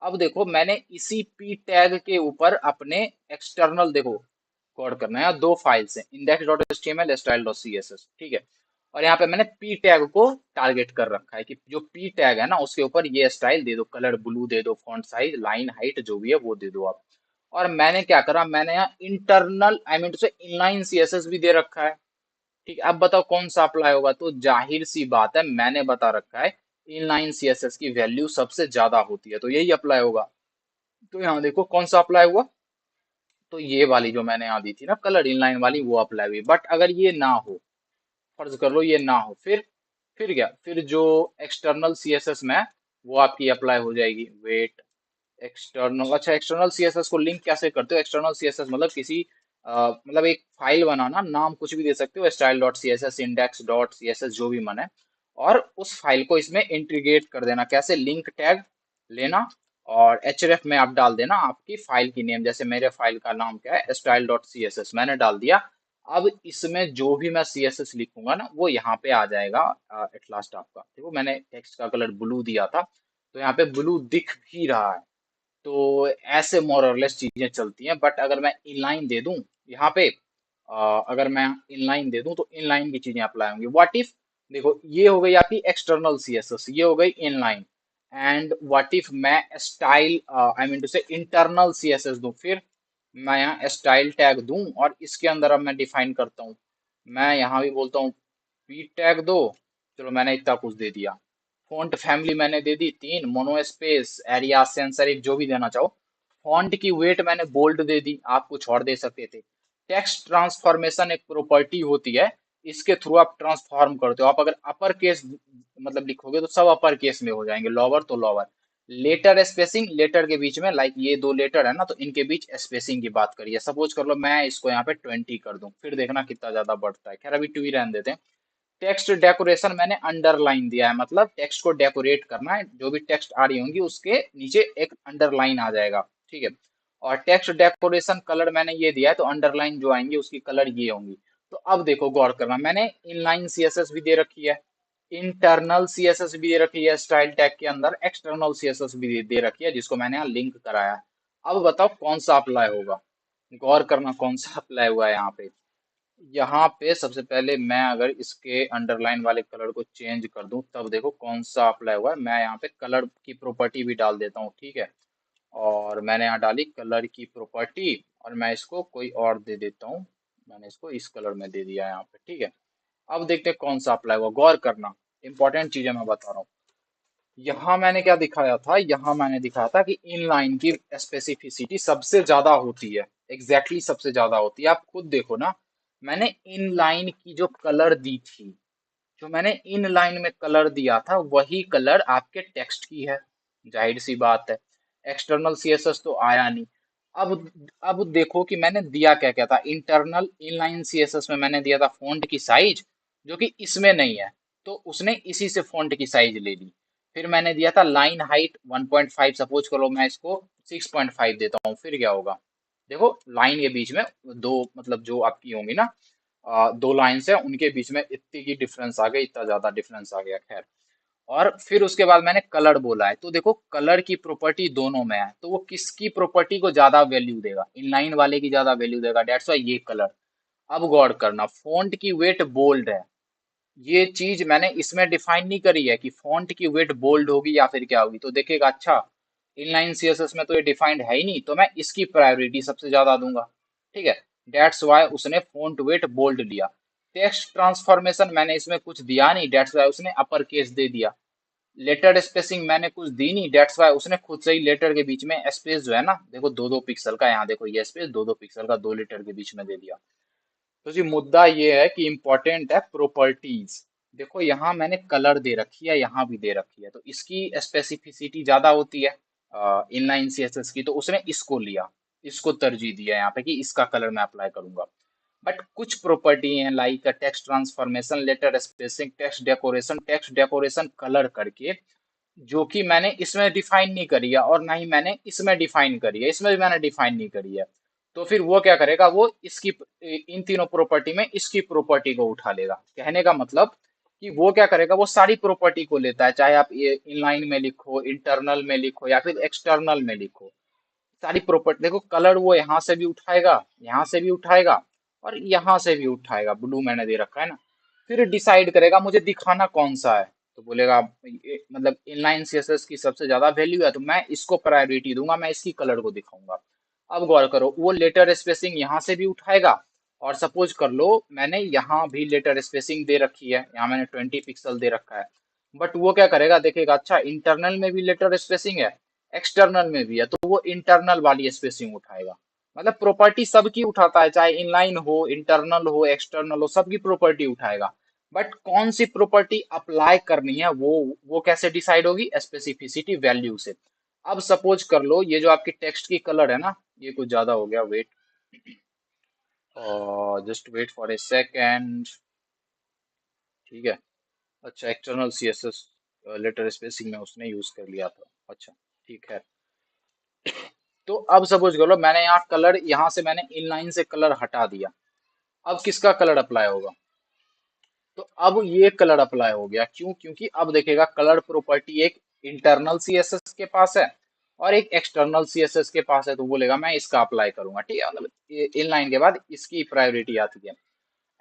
अब देखो मैंने इसी पी टैग के ऊपर अपने एक्सटर्नल, देखो गौर करना है, दो फाइल्स हैं, index dot H T M L, style dot C S S, ठीक है। और यहाँ पे मैंने पी टैग को टारगेट कर रखा है कि जो पी टैग है ना उसके ऊपर ये स्टाइल दे दो, कलर ब्लू दे दो, फॉन्ट साइज, लाइन हाइट जो भी है वो दे दो आप। और मैंने क्या करा, मैंने यहाँ इंटरनल आई मीन टू से इनलाइन सी एस एस भी दे रखा है, ठीक है। अब बताओ कौन सा अप्लाई होगा, तो जाहिर सी बात है मैंने बता रखा है इनलाइन सी एस एस की वैल्यू सबसे ज्यादा होती है, तो यही अप्लाई होगा। तो यहाँ देखो कौन सा अप्लाई हुआ, तो ये वाली जो मैंने यहाँ दी थी ना कलर इनलाइन वाली वो अप्लाई हुई। बट अगर ये ना हो, फर्ज कर लो ये ना हो, फिर क्या, फिर जो एक्सटर्नल सीएसएस में है, वो आपकी अप्लाई हो जाएगी। वेट, एक्सटर्नल, अच्छा एक्सटर्नल सीएसएस को लिंक कैसे करते हो, एक्सटर्नल सीएसएस मतलब किसी मतलब एक फाइल बनाना, नाम कुछ भी दे सकते हो, style dot C S S, index dot C S S, जो भी मन है, और उस फाइल को इसमें इंटीग्रेट कर देना। कैसे, लिंक टैग लेना और href में आप डाल देना आपकी फाइल की नेम, जैसे मेरे फाइल का नाम क्या है, style dot C S S, मैंने डाल दिया। अब इसमें जो भी मैं सी एस एस लिखूंगा ना वो यहाँ पे आ जाएगा एट लास्ट आपका। देखो मैंने टेक्स्ट का कलर ब्लू दिया था, तो यहाँ पे ब्लू दिख भी रहा है, तो ऐसे मोर और लेस चीजें चलती हैं। बट अगर मैं इनलाइन दे दूं यहाँ पे, अगर मैं इनलाइन दे दूं तो इनलाइन की चीजें अप्लाई होंगी। व्हाट इफ, देखो ये हो गई आपकी एक्सटर्नल सीएसएस, ये हो गई इनलाइन। एंड व्हाट इफ मैं स्टाइल, आई मीन टू से इंटरनल सीएसएस दूं, फिर मैं यहाँ स्टाइल टैग दूं और इसके अंदर अब मैं डिफाइन करता हूँ। मैं यहाँ भी बोलता हूँ पी टैग दो, चलो मैंने इतना कुछ दे दिया। फॉन्ट फैमिली मैंने दे दी 3, mono space, area, sans serif, जो भी देना चाहो। फॉन्ट की वेट मैंने बोल्ड दे दी, आप कुछ और दे सकते थे। टेक्स्ट ट्रांसफॉर्मेशन एक प्रॉपर्टी होती है, इसके थ्रू आप ट्रांसफॉर्म करते हो। आप अगर अपर केस मतलब लिखोगे तो सब अपर केस में हो जाएंगे, लोअर तो लोअर। लेटर स्पेसिंग, लेटर के बीच में, लाइक ये दो लेटर है ना, तो इनके बीच स्पेसिंग की बात करिए। सपोज कर लो मैं इसको यहाँ पे 20 कर दूं, फिर देखना कितना ज्यादा बढ़ता है। खैर अभी 2 ही रहने देते हैं। टेक्स्ट डेकोरेशन मैंने अंडरलाइन दिया है, मतलब टेक्स्ट को डेकोरेट करना है, जो भी टेक्स्ट आ रही होंगी उसके नीचे एक अंडरलाइन आ जाएगा, ठीक है। और टेक्स्ट डेकोरेशन कलर मैंने ये दिया है, तो अंडरलाइन जो आएंगी उसकी कलर ये होंगी। तो अब देखो गौर करना, मैंने इनलाइन सीएसएस भी दे रखी है, इंटरनल सीएसएस भी दे रखी है स्टाइल टैग के अंदर, एक्सटर्नल सीएसएस भी दे रखी है जिसको मैंने यहाँ लिंक कराया है। अब बताओ कौन सा अप्लाई होगा, गौर करना कौन सा अप्लाई हुआ है यहाँ पे। यहाँ पे सबसे पहले मैं अगर इसके अंडरलाइन वाले कलर को चेंज कर दूं, तब देखो कौन सा अप्लाई हुआ है। मैं यहाँ पे कलर की प्रॉपर्टी भी डाल देता हूँ, ठीक है। और मैंने यहाँ डाली कलर की प्रॉपर्टी, और मैं इसको कोई और दे देता हूँ। मैंने इसको इस कलर में दे दिया है यहाँ पे, ठीक है। अब देखते हैं कौन सा अप्लाई हुआ, गौर करना, इंपॉर्टेंट चीजें मैं बता रहा हूँ। यहाँ मैंने क्या दिखाया था, यहाँ मैंने दिखाया था कि इनलाइन की स्पेसिफिसिटी सबसे ज्यादा होती है, सबसे ज्यादा होती है। आप खुद देखो ना, मैंने इनलाइन की जो कलर दी थी, जो मैंने इन लाइन में कलर दिया था वही कलर आपके टेक्स्ट की है, जाहिर सी बात है। एक्सटर्नल सीएसएस तो आया नहीं। अब देखो कि मैंने दिया क्या क्या था। इंटरनल इनलाइन सीएसएस में मैंने दिया था फॉन्ट की साइज, जो कि इसमें नहीं है, तो उसने इसी से फॉन्ट की साइज ले ली। फिर मैंने दिया था लाइन हाइट 1.5, सपोज करो मैं इसको 6.5 देता हूँ, फिर क्या होगा। देखो लाइन के बीच में दो, मतलब जो आपकी होंगी ना, दो लाइन्स है, उनके बीच में इतनी की डिफरेंस आ गई, इतना ज्यादा डिफरेंस आ गया। खैर, और फिर उसके बाद मैंने कलर बोला है, तो देखो कलर की प्रॉपर्टी दोनों में है, तो वो किसकी प्रॉपर्टी को ज्यादा वैल्यू देगा, इनलाइन वाले की ज्यादा वैल्यू देगा, डेट्स वाई ये कलर। अब गौर करना, फॉन्ट की वेट बोल्ड है, ये चीज मैंने इसमें डिफाइन नहीं करी है कि फॉन्ट की वेट बोल्ड होगी या फिर क्या होगी। तो देखिएगा, अच्छा इनलाइन सीएसएस में तो ये डिफाइंड है ही नहीं, तो मैं इसकी प्रायोरिटी सबसे ज्यादा दूंगा, ठीक है। डेट्स वाई उसने फॉन्ट वेट बोल्ड लिया। टेक्स्ट ट्रांसफॉर्मेशन मैंने इसमें कुछ दिया नहीं, डेट्स वाई उसने अपर केस दे दिया। लेटर स्पेसिंग मैंने कुछ दी नहीं, डेट्स वाई उसने खुद से ही लेटर के बीच में स्पेस जो है ना, देखो 2-2 पिक्सल का, यहाँ देखो ये स्पेस 2-2 पिक्सल का दो लेटर के बीच में दे दिया। तो जी मुद्दा ये है कि इम्पोर्टेंट है प्रॉपर्टीज। देखो यहाँ मैंने कलर दे रखी है, यहाँ भी दे रखी है, तो इसकी स्पेसिफिसिटी ज्यादा होती है इनलाइन सीएसएस की, तो उसने इसको लिया, इसको तरजीह दिया यहाँ पे कि इसका कलर मैं अप्लाई करूंगा। बट कुछ प्रॉपर्टी हैं like text transformation, letter spacing, text decoration colour करके, जो कि मैंने इसमें डिफाइन नहीं करी है, और ना ही मैंने इसमें डिफाइन करी है, इसमें भी मैंने डिफाइन नहीं करी है। तो फिर वो क्या करेगा, वो इसकी, इन तीनों प्रॉपर्टी में इसकी प्रॉपर्टी को उठा लेगा। कहने का मतलब कि वो क्या करेगा, वो सारी प्रॉपर्टी को लेता है, चाहे आप ये इनलाइन में लिखो, इंटरनल में लिखो, या फिर एक्सटर्नल में लिखो। सारी प्रॉपर्टी देखो, कलर वो यहाँ से भी उठाएगा, यहाँ से भी उठाएगा, और यहाँ से भी उठाएगा, ब्लू मैंने दे रखा है ना। फिर डिसाइड करेगा मुझे दिखाना कौन सा है, तो बोलेगा मतलब इनलाइन सीएसएस की सबसे ज्यादा वैल्यू है, तो मैं इसको प्रायोरिटी दूंगा, मैं इसकी कलर को दिखाऊंगा। अब गौर करो, वो लेटर स्पेसिंग यहाँ से भी उठाएगा, और सपोज कर लो मैंने यहाँ भी लेटर स्पेसिंग दे रखी है, यहाँ मैंने 20 पिक्सल दे रखा है। बट वो क्या करेगा, देखेगा अच्छा इंटरनल में भी लेटर स्पेसिंग है, एक्सटर्नल में भी है, तो वो इंटरनल वाली स्पेसिंग उठाएगा। मतलब प्रॉपर्टी सबकी उठाता है, चाहे इनलाइन हो, इंटरनल हो, एक्सटर्नल हो, सबकी प्रॉपर्टी उठाएगा। बट कौन सी प्रॉपर्टी अप्लाई करनी है, वो कैसे डिसाइड होगी, स्पेसिफिसिटी वैल्यू से। अब सपोज कर लो ये जो आपकी टेक्स्ट की कलर है ना, ये कुछ ज्यादा हो गया, वेट, और just wait for a second, ठीक है। अच्छा एक्सटर्नल सीएसएस लेटर स्पेसिंग में उसने यूज कर लिया था, अच्छा ठीक है। तो अब सपोज करो मैंने यहाँ कलर, यहाँ से मैंने इनलाइन से कलर हटा दिया, अब किसका कलर अप्लाई होगा, तो अब ये कलर अप्लाई हो गया, क्यों, क्योंकि अब देखेगा कलर प्रॉपर्टी एक इंटरनल सीएसएस के पास है, और एक एक्सटर्नल सीएसएस के पास है तो बोलेगा मैं इसका अप्लाई करूंगा, ठीक है, मतलब इनलाइन के बाद इसकी प्रायोरिटी आती है।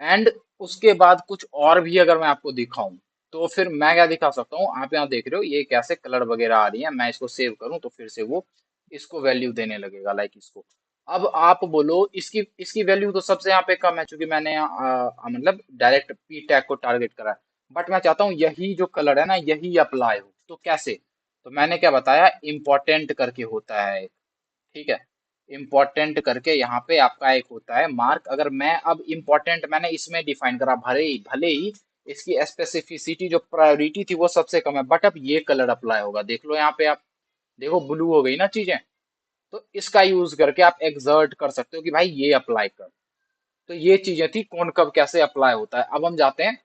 एंड उसके बाद कुछ और भी अगर मैं आपको दिखाऊं तो फिर मैं क्या दिखा सकता हूँ, आप यहाँ देख रहे हो ये कैसे कलर वगैरह आ रही है, मैं इसको सेव करूँ तो फिर से वो इसको वैल्यू देने लगेगा, लाइक इसको। अब आप बोलो इसकी इसकी वैल्यू तो सबसे यहाँ पे कम है क्योंकि मैंने मतलब डायरेक्ट पी टैग को टारगेट करा है। बट मैं चाहता हूँ यही जो कलर है ना यही अप्लाई हो, तो कैसे? तो मैंने क्या बताया, इम्पोर्टेंट करके होता है, ठीक है, इम्पोर्टेंट करके यहाँ पे आपका एक होता है मार्क। अगर मैं अब इम्पोर्टेंट मैंने इसमें डिफाइन करा, भले ही इसकी स्पेसिफिसिटी जो प्रायोरिटी थी वो सबसे कम है, बट अब ये कलर अप्लाई होगा, देख लो यहाँ पे आप, देखो ब्लू हो गई ना चीजें। तो इसका यूज करके आप एक्सर्ट कर सकते हो कि भाई ये अप्लाई कर। तो ये चीजें थी कौन कब कैसे अप्लाई होता है। अब हम जाते हैं,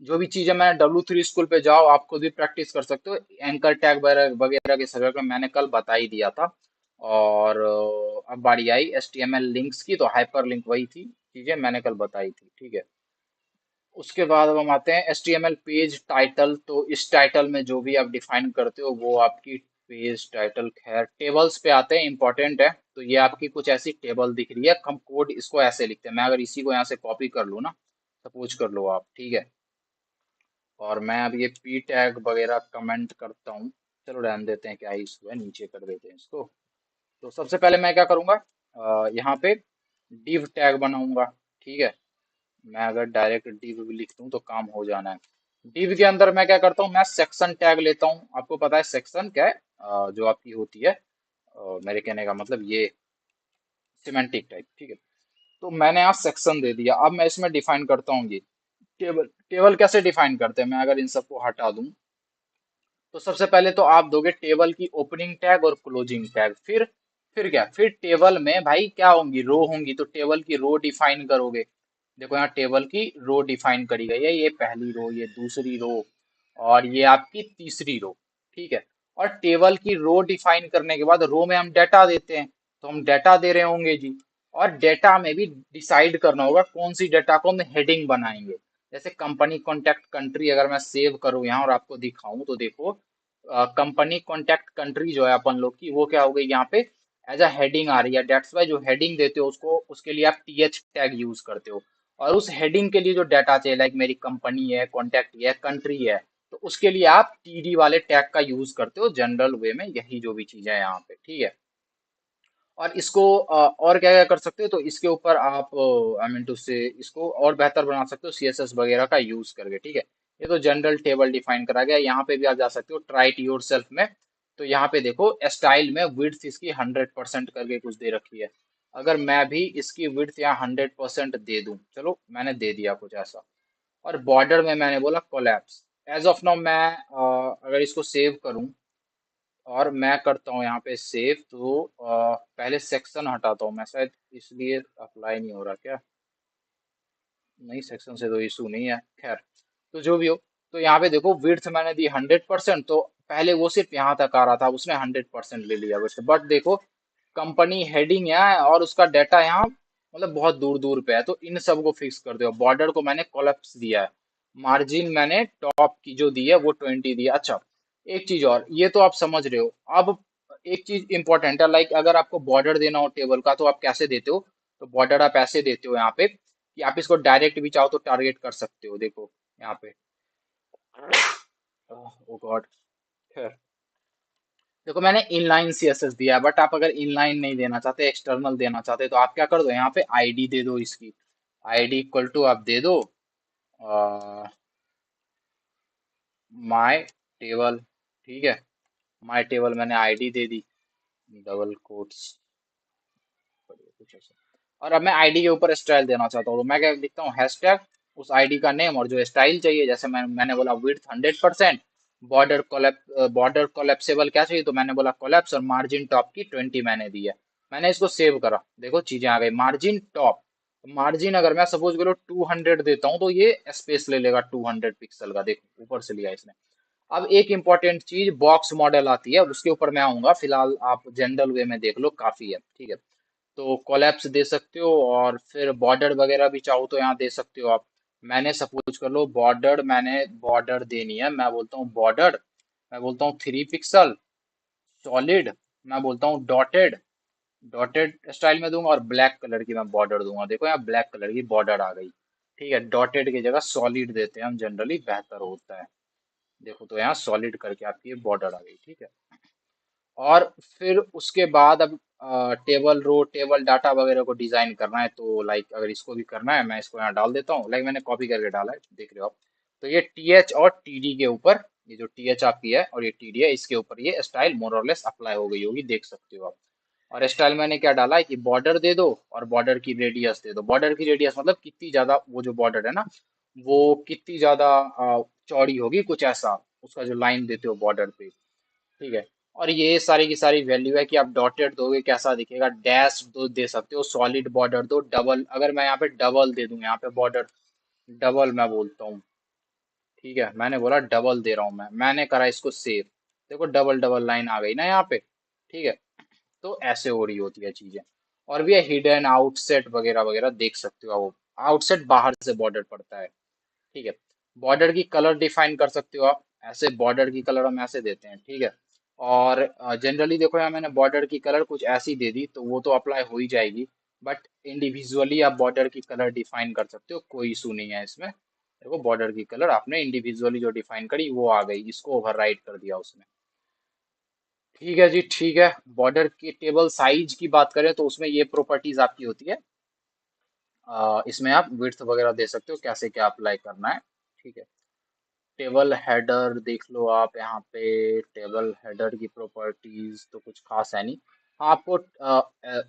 जो भी चीजें मैंने W3 स्कूल पे जाओ आप खुद भी प्रैक्टिस कर सकते हो, एंकर टैग वगैरह वगैरह के सब्जेक्ट में मैंने कल बता ही दिया था। और अब बारी आई HTML लिंक्स की, तो हाइपर लिंक वही थी, चीजें मैंने कल बताई थी, ठीक है। उसके बाद अब हम आते हैं HTML पेज टाइटल। तो इस टाइटल में जो भी आप डिफाइन करते हो वो आपकी पेज टाइटल। खैर टेबल्स पे आते हैं, इंपॉर्टेंट है। तो ये आपकी कुछ ऐसी टेबल दिख रही है, हम कोड इसको ऐसे लिखते हैं, मैं अगर इसी को यहाँ से कॉपी कर लूँ ना, सपोज कर लो आप, ठीक है, और मैं अब ये पी टैग वगैरह कमेंट करता हूँ, चलो रहने देते हैं, क्या ही इशू है, नीचे कर देते हैं इसको। तो सबसे पहले मैं क्या करूँगा, यहाँ पे div टैग बनाऊंगा, ठीक है। मैं अगर डायरेक्ट div भी लिख दूँ तो काम हो जाना है। div के अंदर मैं क्या करता हूँ, मैं सेक्शन टैग लेता हूँ। आपको पता है सेक्शन क्या है, जो आपकी होती है, मेरे कहने का मतलब ये सिमेंटिक टाइप, ठीक है। तो मैंने यहाँ सेक्शन दे दिया, अब मैं इसमें डिफाइन करता हूँ ये टेबल। टेबल कैसे डिफाइन करते हैं, मैं अगर इन सबको हटा दूं तो सबसे पहले तो आप दोगे टेबल की ओपनिंग टैग और क्लोजिंग टैग। फिर क्या, फिर टेबल में भाई क्या होंगी, रो होंगी, तो टेबल की रो डिफाइन करोगे। देखो यहाँ टेबल की रो डिफाइन करी गई है, ये पहली रो, ये दूसरी रो, और ये आपकी तीसरी रो, ठीक है। और टेबल की रो डिफाइन करने के बाद रो में हम डेटा देते हैं, तो हम डेटा दे रहे होंगे जी। और डेटा में भी डिसाइड करना होगा कौन सी डेटा को हम हेडिंग बनाएंगे। जैसे कंपनी कॉन्टैक्ट कंट्री अगर मैं सेव करूँ यहाँ और आपको दिखाऊं तो देखो, कंपनी कॉन्टैक्ट कंट्री जो है अपन लोग की, वो क्या हो गई यहाँ पे एज अ हेडिंग आ रही है। डेट्स वाई जो हेडिंग देते हो उसको, उसके लिए आप TH टैग यूज करते हो। और उस हेडिंग के लिए जो डाटा चाहिए, लाइक मेरी कंपनी है, कॉन्टैक्ट है, कंट्री है, तो उसके लिए आप TD वाले टैग का यूज करते हो जनरल वे में, यही जो भी चीजें है यहाँ पे, ठीक है। और इसको और क्या क्या कर सकते हो, तो इसके ऊपर आप आई मीन टू से इसको और बेहतर बना सकते हो CSS वगैरह का यूज करके, ठीक है। ये तो जनरल टेबल डिफाइन करा गया। यहाँ पे भी आप जा सकते हो ट्राई इट योर सेल्फ में। तो यहाँ पे देखो स्टाइल में विड्थ इसकी 100% करके कुछ दे रखी है। अगर मैं भी इसकी विड्थ यहाँ 100% दे दूं, चलो मैंने दे दिया कुछ ऐसा। और बॉर्डर में मैंने बोला कोलैप्स। एज ऑफ नाउ मैं अगर इसको सेव करूं और मैं करता हूँ यहाँ पे सेव, तो पहले सेक्शन हटाता हूँ मैं, शायद इसलिए अप्लाई नहीं हो रहा क्या, नहीं सेक्शन से तो इशू नहीं है, खैर। तो जो भी हो, तो यहाँ पे देखो विड्थ मैंने दी 100%, तो पहले वो सिर्फ यहाँ तक आ रहा था, उसने 100% ले लिया विड्थ। बट देखो कंपनी हेडिंग यहाँ है और उसका डाटा यहाँ मतलब बहुत दूर दूर पे है, तो इन सब को फिक्स कर दो। बॉर्डर को मैंने कोलैप्स दिया है, मार्जिन मैंने टॉप की जो दी है वो 20 दी है। अच्छा, एक चीज और, ये तो आप समझ रहे हो। अब एक चीज इंपॉर्टेंट है, लाइक अगर आपको बॉर्डर देना हो टेबल का तो आप कैसे देते हो, तो बॉर्डर आप ऐसे देते हो यहाँ पे कि आप इसको डायरेक्ट भी चाहो तो टारगेट कर सकते हो, देखो यहाँ पे। ओ गॉड, खैर। देखो मैंने इनलाइन CSS दिया है, बट आप अगर इनलाइन नहीं देना चाहते, एक्सटर्नल देना चाहते, तो आप क्या कर दो, यहाँ पे आईडी दे दो इसकी। आईडी इक्वल टू आप दे दो माय टेबल, ठीक है। माय टेबल मैंने आईडी दे दी, डबल कोट्स, कुछ ऐसा। और अब मैं आईडी के ऊपर स्टाइल देना चाहता हूँ, तो मैं क्या लिखता हूँ, हैशटैग उस आईडी का नेम और जो स्टाइल चाहिए। जैसे मैंने बोला विड्थ 100%, बॉर्डर कोलेप्सेबल क्या चाहिए, तो मैंने बोला कोलेप्स, और मार्जिन टॉप की 20 मैंने दी है। मैंने इसको सेव करा, देखो चीजें आ गई। मार्जिन टॉप, मार्जिन अगर मैं सपोज करो 200 देता हूँ तो ये स्पेस ले लेगा 200 पिक्सल का, देखो ऊपर से लिया इसने। अब एक इंपॉर्टेंट चीज बॉक्स मॉडल आती है, उसके ऊपर मैं आऊंगा, फिलहाल आप जनरल वे में देख लो, काफी है, ठीक है। तो कोलैप्स दे सकते हो, और फिर बॉर्डर वगैरह भी चाहो तो यहाँ दे सकते हो आप। मैंने सपोज कर लो बॉर्डर, मैंने बॉर्डर देनी है, मैं बोलता हूँ बॉर्डर, मैं बोलता हूँ 3 पिक्सल, सॉलिड मैं बोलता हूँ डॉटेड, डॉटेड स्टाइल में दूंगा और ब्लैक कलर की मैं बॉर्डर दूंगा। देखो यहाँ ब्लैक कलर की बॉर्डर आ गई। ठीक है, डॉटेड की जगह सॉलिड देते हैं हम, जनरली बेहतर होता है। देखो तो यहाँ सॉलिड करके आपकी ये बॉर्डर आ गई। ठीक है, और फिर उसके बाद अब टेबल रो टेबल डाटा वगैरह को डिजाइन करना है, तो लाइक अगर इसको भी करना है, मैं इसको यहाँ डाल देता हूँ। लाइक मैंने कॉपी करके डाला है, देख रहे हो आप। तो ये टी एच और टी डी के ऊपर, ये जो टी एच आपकी है और ये टी डी है, इसके ऊपर ये स्टाइल मोर और लेस अप्लाई हो गई होगी, देख सकते हो आप। और स्टाइल मैंने क्या डाला है कि बॉर्डर दे दो और बॉर्डर की रेडियस दे दो। बॉर्डर की रेडियस मतलब कितनी ज्यादा वो जो बॉर्डर है ना, वो कितनी ज्यादा चौड़ी होगी, कुछ ऐसा उसका जो लाइन देते हो बॉर्डर पे। ठीक है, और ये सारी की सारी वैल्यू है कि आप डॉटेड दोगे कैसा दिखेगा, डैश दो दे सकते हो, सॉलिड बॉर्डर दो, डबल, अगर मैं यहाँ पे डबल दे दूं यहाँ पे बॉर्डर, डबल मैं बोलता हूँ। ठीक है, मैंने बोला डबल दे रहा हूँ मैंने करा इसको सेव। देखो डबल डबल लाइन आ गई ना यहाँ पे। ठीक है, तो ऐसे हो रही होती है चीजें। और भी है हिडन आउटसेट वगैरह वगैरह, देख सकते हो आप। आउटसेट बाहर से बॉर्डर पड़ता है। ठीक है, बॉर्डर की कलर डिफाइन कर सकते हो आप, ऐसे बॉर्डर की कलर हम ऐसे देते हैं। ठीक है, और जनरली देखो यहाँ मैंने बॉर्डर की कलर कुछ ऐसी दे दी, तो वो तो अप्लाई हो ही जाएगी। बट इंडिविजुअली आप बॉर्डर की कलर डिफाइन कर सकते हो, कोई इशू नहीं है इसमें। देखो बॉर्डर की कलर आपने इंडिविजुअली जो डिफाइन करी वो आ गई, इसको ओवरराइड कर दिया उसने। ठीक है जी, ठीक है। बॉर्डर की टेबल साइज की बात करें तो उसमें ये प्रॉपर्टीज आपकी होती है। इसमें आप विड्थ वगैरह दे सकते हो, कैसे क्या अप्लाई करना है। ठीक है, टेबल हेडर देख लो आप यहाँ पे। टेबल हेडर की प्रॉपर्टीज तो कुछ खास है नहीं। हाँ, आपको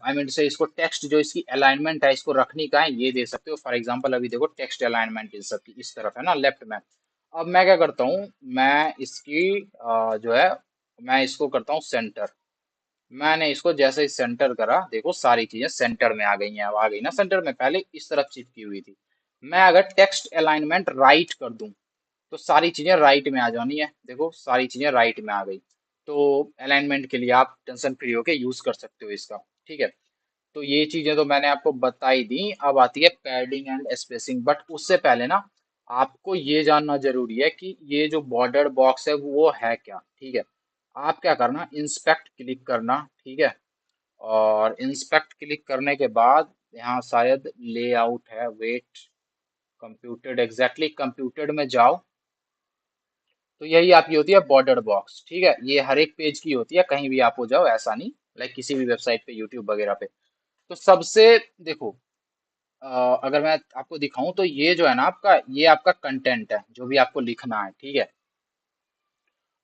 आई मीन से इसको टेक्स्ट जो इसकी अलाइनमेंट है इसको रखनी का है, ये दे सकते हो। फॉर एग्जांपल अभी देखो टेक्स्ट अलाइनमेंट इस सबकी इस तरफ है ना, लेफ्ट में। अब मैं क्या करता हूँ, मैं इसकी जो है, मैं इसको करता हूँ सेंटर। मैंने इसको जैसे ही सेंटर करा, देखो सारी चीजें सेंटर में आ गई हैं। अब आ गई ना सेंटर में, पहले इस तरफ चिपकी हुई थी। मैं अगर टेक्स्ट अलाइनमेंट राइट कर दूं तो सारी चीजें राइट में आ जानी है। देखो सारी चीजें राइट में आ गई। तो अलाइनमेंट के लिए आप टेंशन फ्री होके यूज कर सकते हो इसका। ठीक है, तो ये चीजें तो मैंने आपको बताई दी। अब आती है पैडिंग एंड स्पेसिंग, बट उससे पहले ना आपको ये जानना जरूरी है कि ये जो बॉर्डर बॉक्स है वो है क्या। ठीक है, आप क्या करना, इंस्पेक्ट क्लिक करना। ठीक है, और इंस्पेक्ट क्लिक करने के बाद यहाँ शायद लेआउट है, वेट, कंप्यूटेड, एग्जैक्टली कंप्यूटेड में जाओ। तो यही आपकी होती है बॉर्डर बॉक्स। ठीक है, ये हर एक पेज की होती है, कहीं भी आप हो जाओ, ऐसा नहीं, लाइक किसी भी वेबसाइट पे, यूट्यूब वगैरह पे। तो सबसे देखो, अगर मैं आपको दिखाऊं तो ये जो है ना आपका, ये आपका कंटेंट है जो भी आपको लिखना है। ठीक है,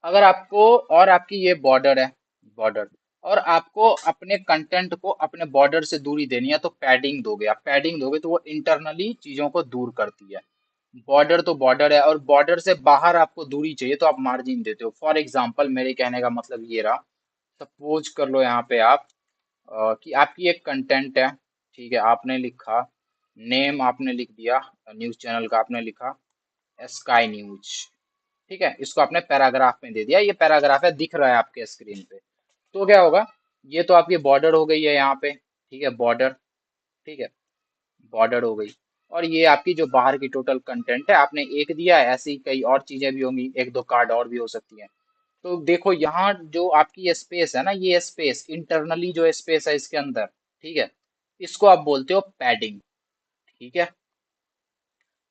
अगर आपको, और आपकी ये बॉर्डर है, बॉर्डर, और आपको अपने कंटेंट को अपने बॉर्डर से दूरी देनी है, तो पैडिंग दोगे। आप पैडिंग दोगे तो वो इंटरनली चीजों को दूर करती है। बॉर्डर तो बॉर्डर है, और बॉर्डर से बाहर आपको दूरी चाहिए तो आप मार्जिन देते हो। फॉर एग्जांपल मेरे कहने का मतलब ये रहा, सपोज कर लो यहाँ पे आप कि आपकी एक कंटेंट है। ठीक है, आपने लिखा नेम, आपने लिख दिया न्यूज चैनल का, आपने लिखा स्काई न्यूज। ठीक है, इसको आपने पैराग्राफ में दे दिया, ये पैराग्राफ है, दिख रहा है आपके स्क्रीन पे। तो क्या होगा, ये तो आपकी बॉर्डर हो गई है यहाँ पे। ठीक है, बॉर्डर। ठीक है, बॉर्डर हो गई। और ये आपकी जो बाहर की टोटल कंटेंट है, आपने एक दिया है, ऐसी कई और चीजें भी होंगी, एक दो कार्ड और भी हो सकती हैं। तो देखो यहाँ जो आपकी स्पेस है ना, ये स्पेस इंटरनली जो स्पेस है इसके अंदर, ठीक है, इसको आप बोलते हो पैडिंग। ठीक है,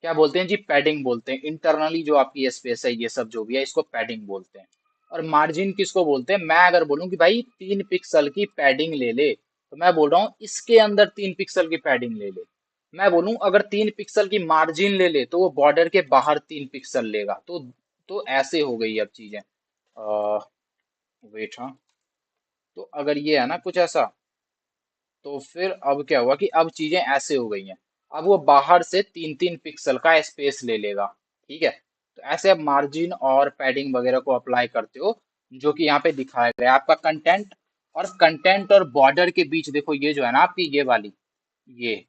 क्या बोलते हैं जी, पैडिंग बोलते हैं। इंटरनली जो आपकी स्पेस है, ये सब जो भी है, इसको पैडिंग बोलते हैं। और मार्जिन किसको बोलते हैं, मैं अगर बोलूं कि भाई 3 पिक्सल की पैडिंग ले ले, तो मैं बोल रहा हूँ इसके अंदर 3 पिक्सल की पैडिंग ले ले। मैं बोलूं अगर 3 पिक्सल की मार्जिन ले ले, तो वो बॉर्डर के बाहर 3 पिक्सल लेगा। तो ऐसे हो गई अब चीजें। वेट, हाँ, तो अगर ये है ना कुछ ऐसा, तो फिर अब क्या हुआ कि अब चीजें ऐसे हो गई हैं। अब वो बाहर से 3 3 पिक्सल का स्पेस ले लेगा। ठीक है, तो ऐसे आप मार्जिन और पैडिंग वगैरह को अप्लाई करते हो, जो कि यहाँ पे दिखाया गया है आपका कंटेंट। और कंटेंट और बॉर्डर के बीच देखो, ये जो है ना आपकी ये वाली, ये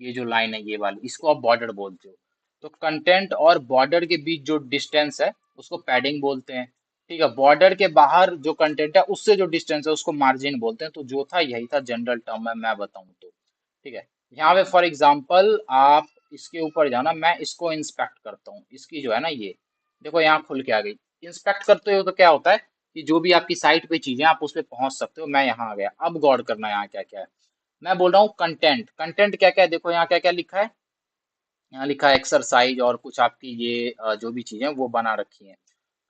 ये जो लाइन है ये वाली, इसको आप बॉर्डर बोलते हो। तो कंटेंट और बॉर्डर के बीच जो डिस्टेंस है उसको पैडिंग बोलते हैं। ठीक है, बॉर्डर के बाहर जो कंटेंट है उससे जो डिस्टेंस है उसको मार्जिन बोलते हैं। तो जो था यही था जनरल टर्म में, मैं बताऊं तो। ठीक है, यहाँ पे फॉर एग्जांपल आप इसके ऊपर जाना, मैं इसको इंस्पेक्ट करता हूँ, इसकी जो है ना ये, देखो यहाँ खुल के आ गई। इंस्पेक्ट करते हो तो क्या होता है कि जो भी आपकी साइट पे चीजें आप उस पे पहुंच सकते हो। मैं यहाँ आ गया, अब गौर करना यहाँ क्या क्या है। मैं बोल रहा हूँ कंटेंट, कंटेंट क्या क्या है, देखो यहाँ क्या क्या लिखा है। यहाँ लिखा है एक्सरसाइज और कुछ आपकी ये जो भी चीजें वो बना रखी हैं।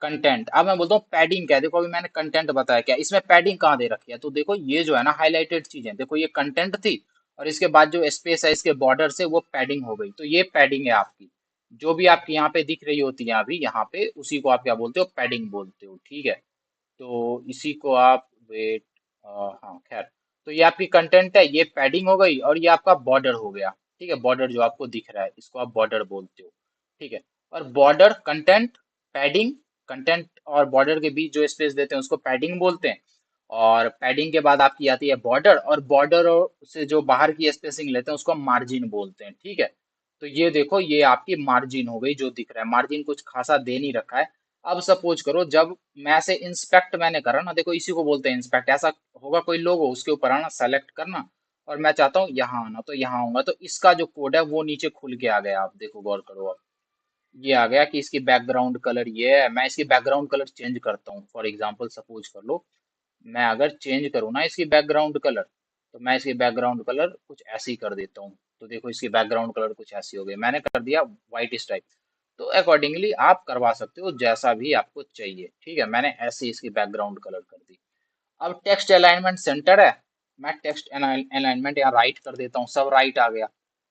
कंटेंट, अब मैं बोलता हूँ पैडिंग क्या है। देखो अभी मैंने कंटेंट बताया क्या, इसमें पैडिंग कहाँ दे रखी है, तो देखो ये जो है ना हाईलाइटेड चीजें, देखो ये कंटेंट थी और इसके बाद जो स्पेस है इसके बॉर्डर से वो पैडिंग हो गई, तो ये पैडिंग है आपकी। जो भी आपकी यहाँ पे दिख रही होती है अभी यहाँ पे, उसी को आप क्या बोलते हो, पैडिंग बोलते हो, ठीक है। तो इसी को आप वेट, हाँ खैर, तो ये आपकी कंटेंट है, ये पैडिंग हो गई और ये आपका बॉर्डर हो गया। ठीक है, बॉर्डर जो आपको दिख रहा है इसको आप बॉर्डर बोलते हो। ठीक है, और बॉर्डर, कंटेंट, पैडिंग, कंटेंट और बॉर्डर के बीच जो स्पेस देते हैं उसको पैडिंग बोलते हैं। और पैडिंग के बाद आपकी आती है बॉर्डर, और बॉर्डर से जो बाहर की स्पेसिंग लेते हैं उसको मार्जिन बोलते हैं। ठीक है, तो ये देखो ये आपकी मार्जिन हो गई जो दिख रहा है, मार्जिन कुछ खासा दे नहीं रखा है। अब सपोज करो जब मैं से इंस्पेक्ट मैंने करा ना, देखो इसी को बोलते हैं इंस्पेक्ट, ऐसा होगा कोई लोगो उसके ऊपर आना, सेलेक्ट करना, और मैं चाहता हूँ यहाँ आना, तो यहाँ आऊंगा, तो इसका जो कोड है वो नीचे खुल के आ गया। आप देखो गौर करो, अब ये आ गया कि इसकी बैकग्राउंड कलर ये है। मैं इसकी बैकग्राउंड कलर चेंज करता हूँ, फॉर एग्जाम्पल सपोज कर लो, मैं अगर चेंज करूँ ना इसकी बैकग्राउंड कलर, तो मैं इसकी बैकग्राउंड कलर कुछ ऐसी कर देता हूँ। तो देखो इसकी बैकग्राउंड कलर कुछ ऐसी हो गई, मैंने कर दिया व्हाइट स्ट्राइप। तो अकॉर्डिंगली आप करवा सकते हो जैसा भी आपको चाहिए। ठीक है, मैंने ऐसे इसकी बैकग्राउंड कलर कर दी। अब टेक्स्ट अलाइनमेंट सेंटर है, मैं टेक्स्ट अलाइनमेंट यहाँ राइट कर देता हूँ, सब राइट आ गया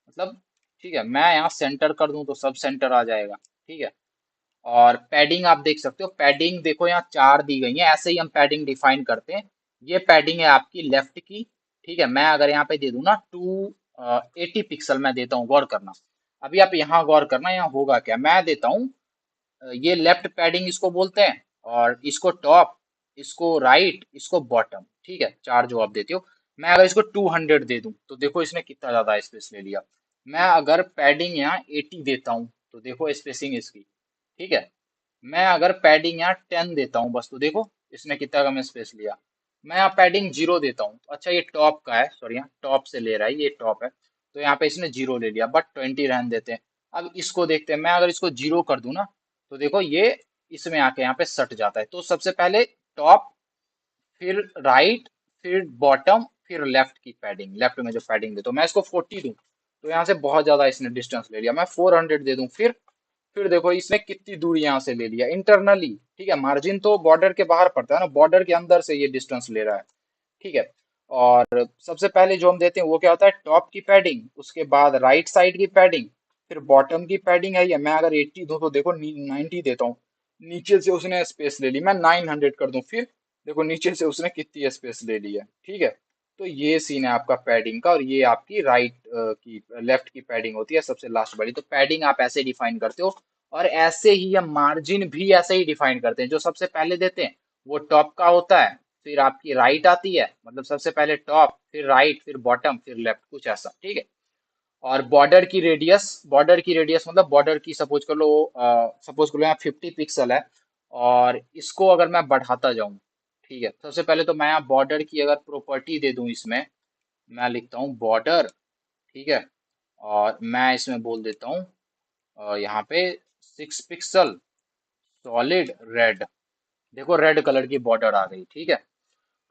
मतलब। ठीक है, मैं यहाँ सेंटर कर दूं तो सब सेंटर आ जाएगा। ठीक है, और पैडिंग आप देख सकते हो, पैडिंग देखो यहाँ 4 दी गई है, ऐसे ही हम पैडिंग डिफाइन करते हैं। ये पैडिंग है आपकी लेफ्ट की। ठीक है, मैं अगर यहाँ पे दे दूं ना 280 पिक्सल मैं देता हूँ, गौर करना। अभी आप यहाँ गौर करना, यहाँ होगा क्या, मैं देता हूँ ये लेफ्ट पैडिंग इसको बोलते हैं, और इसको टॉप, इसको राइट, इसको बॉटम। ठीक है, 4 जो आप देते हो। मैं अगर इसको 200 दे दूं तो देखो इसने कितना ज्यादा स्पेस ले लिया। मैं अगर पैडिंग यहाँ 80 देता हूँ तो देखो स्पेसिंग इसकी। ठीक है, मैं अगर पैडिंग यहाँ 10 देता हूँ बस, तो देखो इसने कितना कम स्पेस लिया। मैं यहाँ पैडिंग 0 देता हूँ, अच्छा ये टॉप का है, सॉरी यहाँ टॉप से ले रहा है, ये टॉप है, तो यहाँ पे इसने 0 ले लिया, बट 20 रहने देते हैं। अब इसको देखते हैं, मैं अगर इसको 0 कर दूं ना, तो देखो ये इसमें आके यहाँ पे सट जाता है। तो सबसे पहले टॉप, फिर राइट, फिर बॉटम, फिर लेफ्ट की पैडिंग, लेफ्ट में जो पैडिंग दे, तो मैं इसको 40 दूं तो यहाँ से बहुत ज्यादा इसने डिस्टेंस ले लिया। मैं 400 दे दूं, फिर देखो इसने कितनी दूर यहाँ से ले लिया इंटरनली। ठीक है, मार्जिन तो बॉर्डर के बाहर पड़ता है ना, बॉर्डर के अंदर से ये डिस्टेंस ले रहा है। ठीक है, और सबसे पहले जो हम देते हैं वो क्या होता है, टॉप की पैडिंग, उसके बाद राइट साइड की पैडिंग, फिर बॉटम की पैडिंग है ये। मैं अगर 80 दूं तो देखो 90 देता हूँ, नीचे से उसने स्पेस ले ली। मैं 900 कर दूं, फिर देखो नीचे से उसने कितनी स्पेस ले ली है। ठीक है, तो ये सीन है आपका पैडिंग का, और ये आपकी राइट की, लेफ्ट की पैडिंग होती है सबसे लास्ट वाली। तो पैडिंग आप ऐसे डिफाइन करते हो, और ऐसे ही हम मार्जिन भी ऐसे ही डिफाइन करते हैं। जो सबसे पहले देते हैं वो टॉप का होता है, फिर आपकी राइट आती है, मतलब सबसे पहले टॉप, फिर राइट, फिर बॉटम, फिर लेफ्ट, कुछ ऐसा। ठीक है, और बॉर्डर की रेडियस मतलब बॉर्डर की सपोज कर लो यहाँ 50 पिक्सल है, और इसको अगर मैं बढ़ाता जाऊं, ठीक है, सबसे पहले तो मैं यहाँ बॉर्डर की अगर प्रॉपर्टी दे दूं इसमें, मैं लिखता हूँ बॉर्डर। ठीक है, और मैं इसमें बोल देता हूँ यहाँ पे 6 पिक्सल सॉलिड रेड। देखो रेड कलर की बॉर्डर आ गई। ठीक है,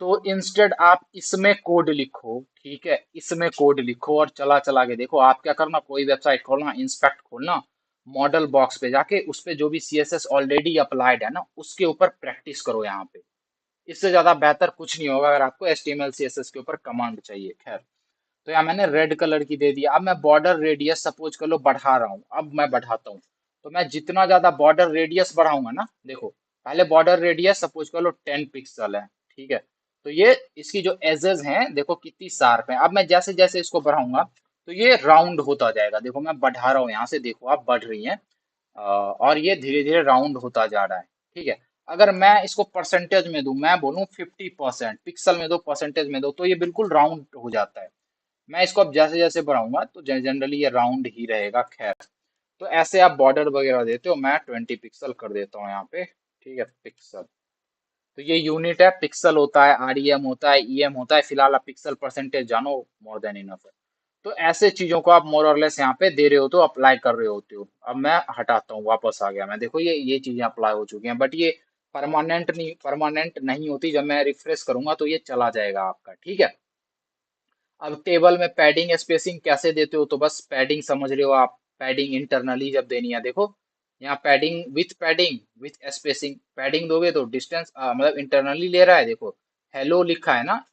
तो इंस्टेड आप इसमें कोड लिखो, ठीक है, इसमें कोड लिखो और चला चला के देखो। आप क्या करना, कोई वेबसाइट खोलना, इंस्पेक्ट खोलना, मॉडल बॉक्स पे जाके उस पे जो भी सीएसएस ऑलरेडी अप्लाइड है ना उसके ऊपर प्रैक्टिस करो यहाँ पे। इससे ज्यादा बेहतर कुछ नहीं होगा अगर आपको एचटीएमएल सीएसएस के ऊपर कमांड चाहिए। खैर, तो यहाँ मैंने रेड कलर की दे दिया। अब मैं बॉर्डर रेडियस सपोज कर लो बढ़ा रहा हूँ, अब मैं बढ़ाता हूँ, तो मैं जितना ज्यादा बॉर्डर रेडियस बढ़ाऊंगा ना, देखो पहले बॉर्डर रेडियस सपोज कर लो 10 पिक्सल है। ठीक है, तो ये इसकी जो एजेस हैं देखो कितनी शार्प है। अब मैं जैसे जैसे इसको बढ़ाऊंगा तो ये राउंड होता जाएगा। देखो मैं बढ़ा रहा हूँ यहाँ से, देखो आप बढ़ रही हैं, और ये धीरे धीरे राउंड होता जा रहा है। ठीक है, अगर मैं इसको परसेंटेज में दूं, मैं बोलूँ 50%, पिक्सल में दो, परसेंटेज में दो, तो ये बिल्कुल राउंड हो जाता है। मैं इसको अब जैसे जैसे बढ़ाऊंगा तो जनरली ये राउंड ही रहेगा। खैर, तो ऐसे आप बॉर्डर वगैरह देते हो, मैं 20 पिक्सल कर देता हूँ यहाँ पे। ठीक है, पिक्सल, तो ये यूनिट है, पिक्सल होता है, आरईएम होता है, ईएम होता है। फिलहाल आप पिक्सल परसेंटेज जानो, मोर देन इनफ है। तो ऐसे चीजों को आप मोर और लेस यहाँ पे दे रहे हो तो अप्लाई कर रहे होते हो। अब मैं हटाता हूँ, वापस आ गया मैं, देखो ये चीजें अप्लाई हो चुकी हैं, बट ये परमानेंट नहीं होती, जब मैं रिफ्रेश करूंगा तो ये चला जाएगा आपका, ठीक है। अब टेबल में पैडिंग स्पेसिंग कैसे देते हो, तो बस पैडिंग समझ रहे हो आप, पैडिंग इंटरनली जब देनी है, देखो यहाँ पैडिंग विथ स्पेसिंग, पैडिंग दोगे तो डिस्टेंस मतलब इंटरनली ले रहा है, देखो हेलो लिखा है ना,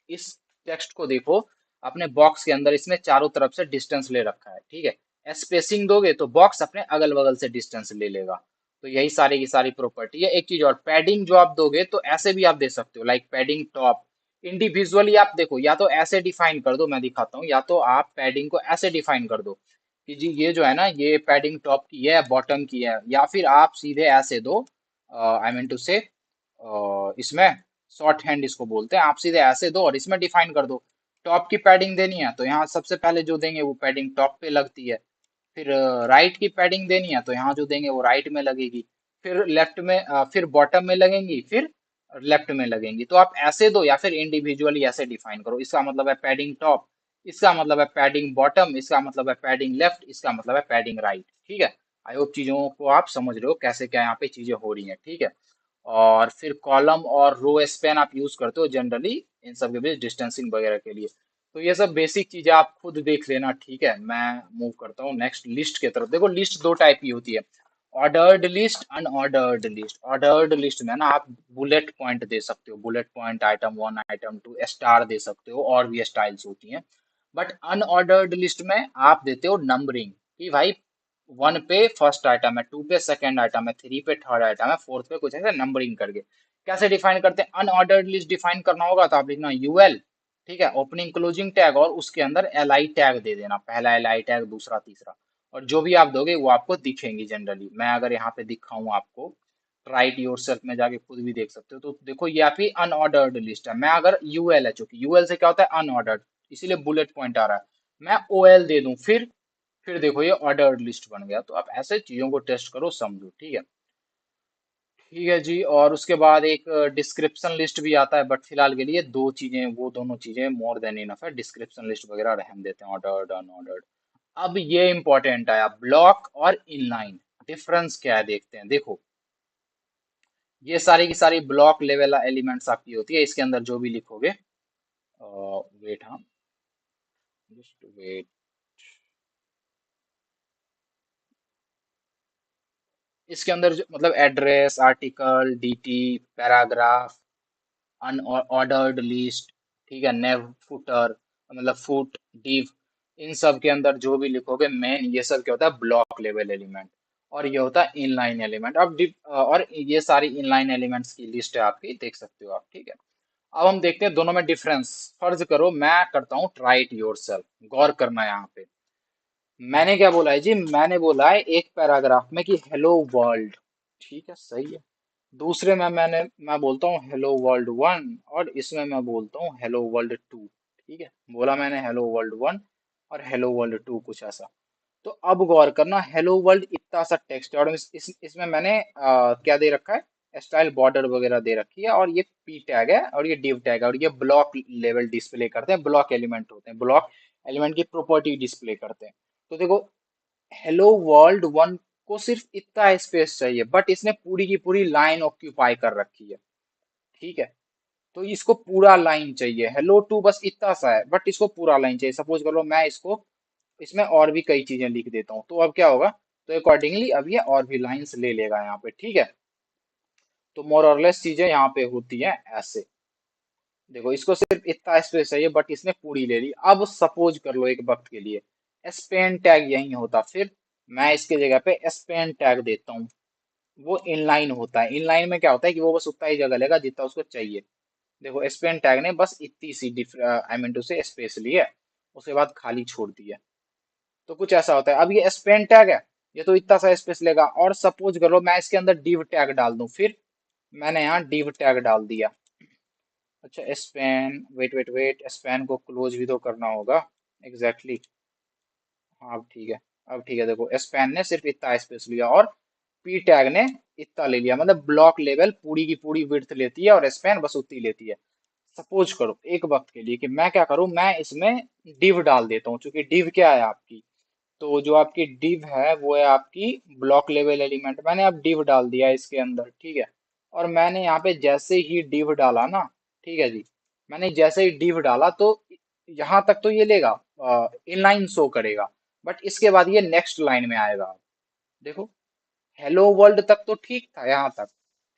इस टेक्स्ट को देखो अपने बॉक्स के अंदर, इसमें चारों तरफ से डिस्टेंस ले रखा है, ठीक है। स्पेसिंग दोगे तो बॉक्स अपने अगल बगल से डिस्टेंस ले लेगा। तो यही सारी की सारी प्रॉपर्टी है। एक चीज और, पैडिंग जो आप दोगे तो ऐसे भी आप दे सकते हो, लाइक पैडिंग टॉप। इंडिविजुअली आप देखो, या तो ऐसे डिफाइन कर दो, मैं दिखाता हूँ, या तो आप पैडिंग को ऐसे डिफाइन कर दो कि जी ये जो है ना, ये पैडिंग टॉप की है, बॉटम की है, या फिर आप सीधे ऐसे दो, आई मीन टू से इसमें शॉर्ट हैंड इसको बोलते हैं, आप सीधे ऐसे दो और इसमें डिफाइन कर दो। टॉप की पैडिंग देनी है तो यहाँ सबसे पहले जो देंगे वो पैडिंग टॉप पे लगती है। फिर राइट की पैडिंग देनी है तो यहाँ जो देंगे वो राइट में लगेगी। फिर लेफ्ट में फिर बॉटम में लगेंगी, फिर लेफ्ट में लगेंगी। तो आप ऐसे दो या फिर इंडिविजुअली ऐसे डिफाइन करो, इसका मतलब है पैडिंग टॉप, इसका मतलब है पैडिंग बॉटम, इसका मतलब है पैडिंग लेफ्ट, इसका मतलब है पैडिंग राइट, ठीक है। आई होप चीजों को आप समझ रहे हो कैसे क्या यहाँ पे चीजें हो रही हैं, ठीक है। और फिर कॉलम और रो स्पैन आप यूज करते हो जनरली इन सब के बीच डिस्टेंसिंग वगैरह के लिए। तो ये सब बेसिक चीजें आप खुद देख लेना, ठीक है। मैं मूव करता हूँ नेक्स्ट लिस्ट की तरफ। देखो लिस्ट दो टाइप की होती है, ordered list, unordered list. Ordered list में ना आप बुलेट पॉइंट दे सकते हो, bullet point item 1 item 2 star दे सकते हो, और भी स्टाइल्स होती हैं। बट अनऑर्डर्ड लिस्ट में आप देते हो नंबरिंग, कि भाई 1 पे फर्स्ट आइटम है, 2 पे सेकंड आइटम है, 3 पे थर्ड आइटम है, फोर्थ पे कुछ ऐसे नंबरिंग करके। कैसे डिफाइन करते हैं, अनऑर्डर्ड लिस्ट डिफाइन करना होगा तो आप लिखना यूएल, ठीक है, ओपनिंग क्लोजिंग टैग, और उसके अंदर एल आई टैग दे देना, पहला एल आई टैग, दूसरा तीसरा। और जो भी आप दोगे वो आपको दिखेंगी जनरली। मैं अगर यहाँ पे दिखाऊं आपको, राइट योर सेल्फ में जाके खुद भी देख सकते हो, तो देखो ये आपकी अनऑर्डर्ड लिस्ट है। मैं अगर यूएल है, चूंकि यूएल से क्या होता है अनऑर्डर्ड, इसीलिए बुलेट पॉइंट आ रहा है, मैं ओएल दे दूं, फिर देखो ये ऑर्डर्ड लिस्ट बन गया। तो आप ऐसे चीजों को टेस्ट करो, समझो, ठीक है। ठीक है जी। और उसके बाद एक डिस्क्रिप्शन लिस्ट भी आता है, बट फिलहाल के लिए दो चीजें, वो दोनों चीजें मोर देन इनफ है, डिस्क्रिप्शन लिस्ट वगैरह रहने देते हैं, ऑर्डर्ड अनऑर्डर्ड। अब ये इंपॉर्टेंट आया, ब्लॉक और इनलाइन, डिफरेंस क्या है देखते हैं। देखो ये सारी की सारी ब्लॉक लेवल एलिमेंट्स आपकी होती है, इसके अंदर जो भी लिखोगे, वेट, हाँ, जस्ट वेट, इसके अंदर मतलब address, article, DT, paragraph, unordered list, ठीक है, नेव, फुटर, मतलब फुट, डिव, इन सब के अंदर जो भी लिखोगे मेन, ये सब क्या होता है ब्लॉक लेवल एलिमेंट, और ये होता है इनलाइन एलिमेंट। अब डिव और ये सारी इनलाइन एलिमेंट्स की लिस्ट है आपकी, देख सकते हो आप, ठीक है। अब हम देखते हैं दोनों में डिफरेंस। फर्ज करो मैं करता हूँ ट्राई इट योरसेल्फ, गौर करना है यहाँ पे। मैंने क्या बोला है जी, मैंने बोला है एक पैराग्राफ में कि हेलो वर्ल्ड, ठीक है, सही है। दूसरे में मैं बोलता हूँ हेलो वर्ल्ड वन, और इसमें मैं बोलता हूँ हेलो वर्ल्ड टू, ठीक है। बोला मैंने हेलो वर्ल्ड वन और हेलो वर्ल्ड टू, कुछ ऐसा। तो अब गौर करना, हेलो वर्ल्ड इतना सा टेक्स्ट है, और इसमें मैंने क्या दे रखा है, स्टाइल बॉर्डर वगैरह दे रखी है, और ये पी टैग है, और ये डिव टैग है, और ये ब्लॉक लेवल डिस्प्ले करते हैं, ब्लॉक एलिमेंट होते हैं, ब्लॉक एलिमेंट की प्रॉपर्टी डिस्प्ले करते हैं। तो देखो हेलो वर्ल्ड वन को सिर्फ इतना स्पेस चाहिए, बट इसने पूरी की पूरी लाइन ऑक्यूपाई कर रखी है, ठीक है। तो इसको पूरा लाइन चाहिए। हेलो टू बस इतना सा है, बट इसको पूरा लाइन चाहिए। सपोज करो मैं इसको, इसमें और भी कई चीजें लिख देता हूँ, तो अब क्या होगा, तो अकॉर्डिंगली अब ये और भी लाइंस ले लेगा यहाँ पे, ठीक है। तो मोर और लेस चीजें यहाँ पे होती हैं ऐसे। देखो इसको सिर्फ इतना स्पेस चाहिए, बट इसने पूरी ले ली। अब सपोज कर लो एक वक्त के लिए स्पेन टैग यही होता, फिर मैं इसके जगह पे स्पेन टैग देता हूँ। वो इनलाइन होता है, इनलाइन में क्या होता है कि वो बस उतना ही जगह लेगा जितना उसको चाहिए। देखो स्पेन टैग ने बस इतनी सी आई मीन टू से स्पेस ली है, उसके बाद खाली छोड़ दी है। तो कुछ ऐसा होता है। अब ये स्पेन टैग है, ये तो इतना सा स्पेस लेगा। और सपोज करो मैं इसके अंदर डिव टैग डाल दूं, फिर मैंने यहाँ डिव टैग डाल दिया। अच्छा span, wait wait wait, span को क्लोज भी तो करना होगा, एग्जैक्टली exactly। हाँ अब ठीक है, अब ठीक है। देखो स्पेन ने सिर्फ इतना स्पेस लिया, और पी टैग ने इतना ले लिया, मतलब ब्लॉक लेवल पूरी की पूरी विड्थ लेती है, और स्पेन बस उतनी लेती है। सपोज करो एक वक्त के लिए कि मैं क्या करूं, मैं इसमें डिव डाल देता हूँ, क्योंकि डिव क्या है आपकी, तो जो आपकी डिव है वो है आपकी ब्लॉक लेवल एलिमेंट। मैंने अब डिव डाल दिया है इसके अंदर, ठीक है। और मैंने यहाँ पे जैसे ही div डाला ना, ठीक है जी, मैंने जैसे ही div डाला तो यहाँ तक तो ये लेगा, इनलाइन शो करेगा, बट इसके बाद ये नेक्स्ट लाइन में आएगा। देखो, हेलो वर्ल्ड तक तो ठीक था यहाँ तक।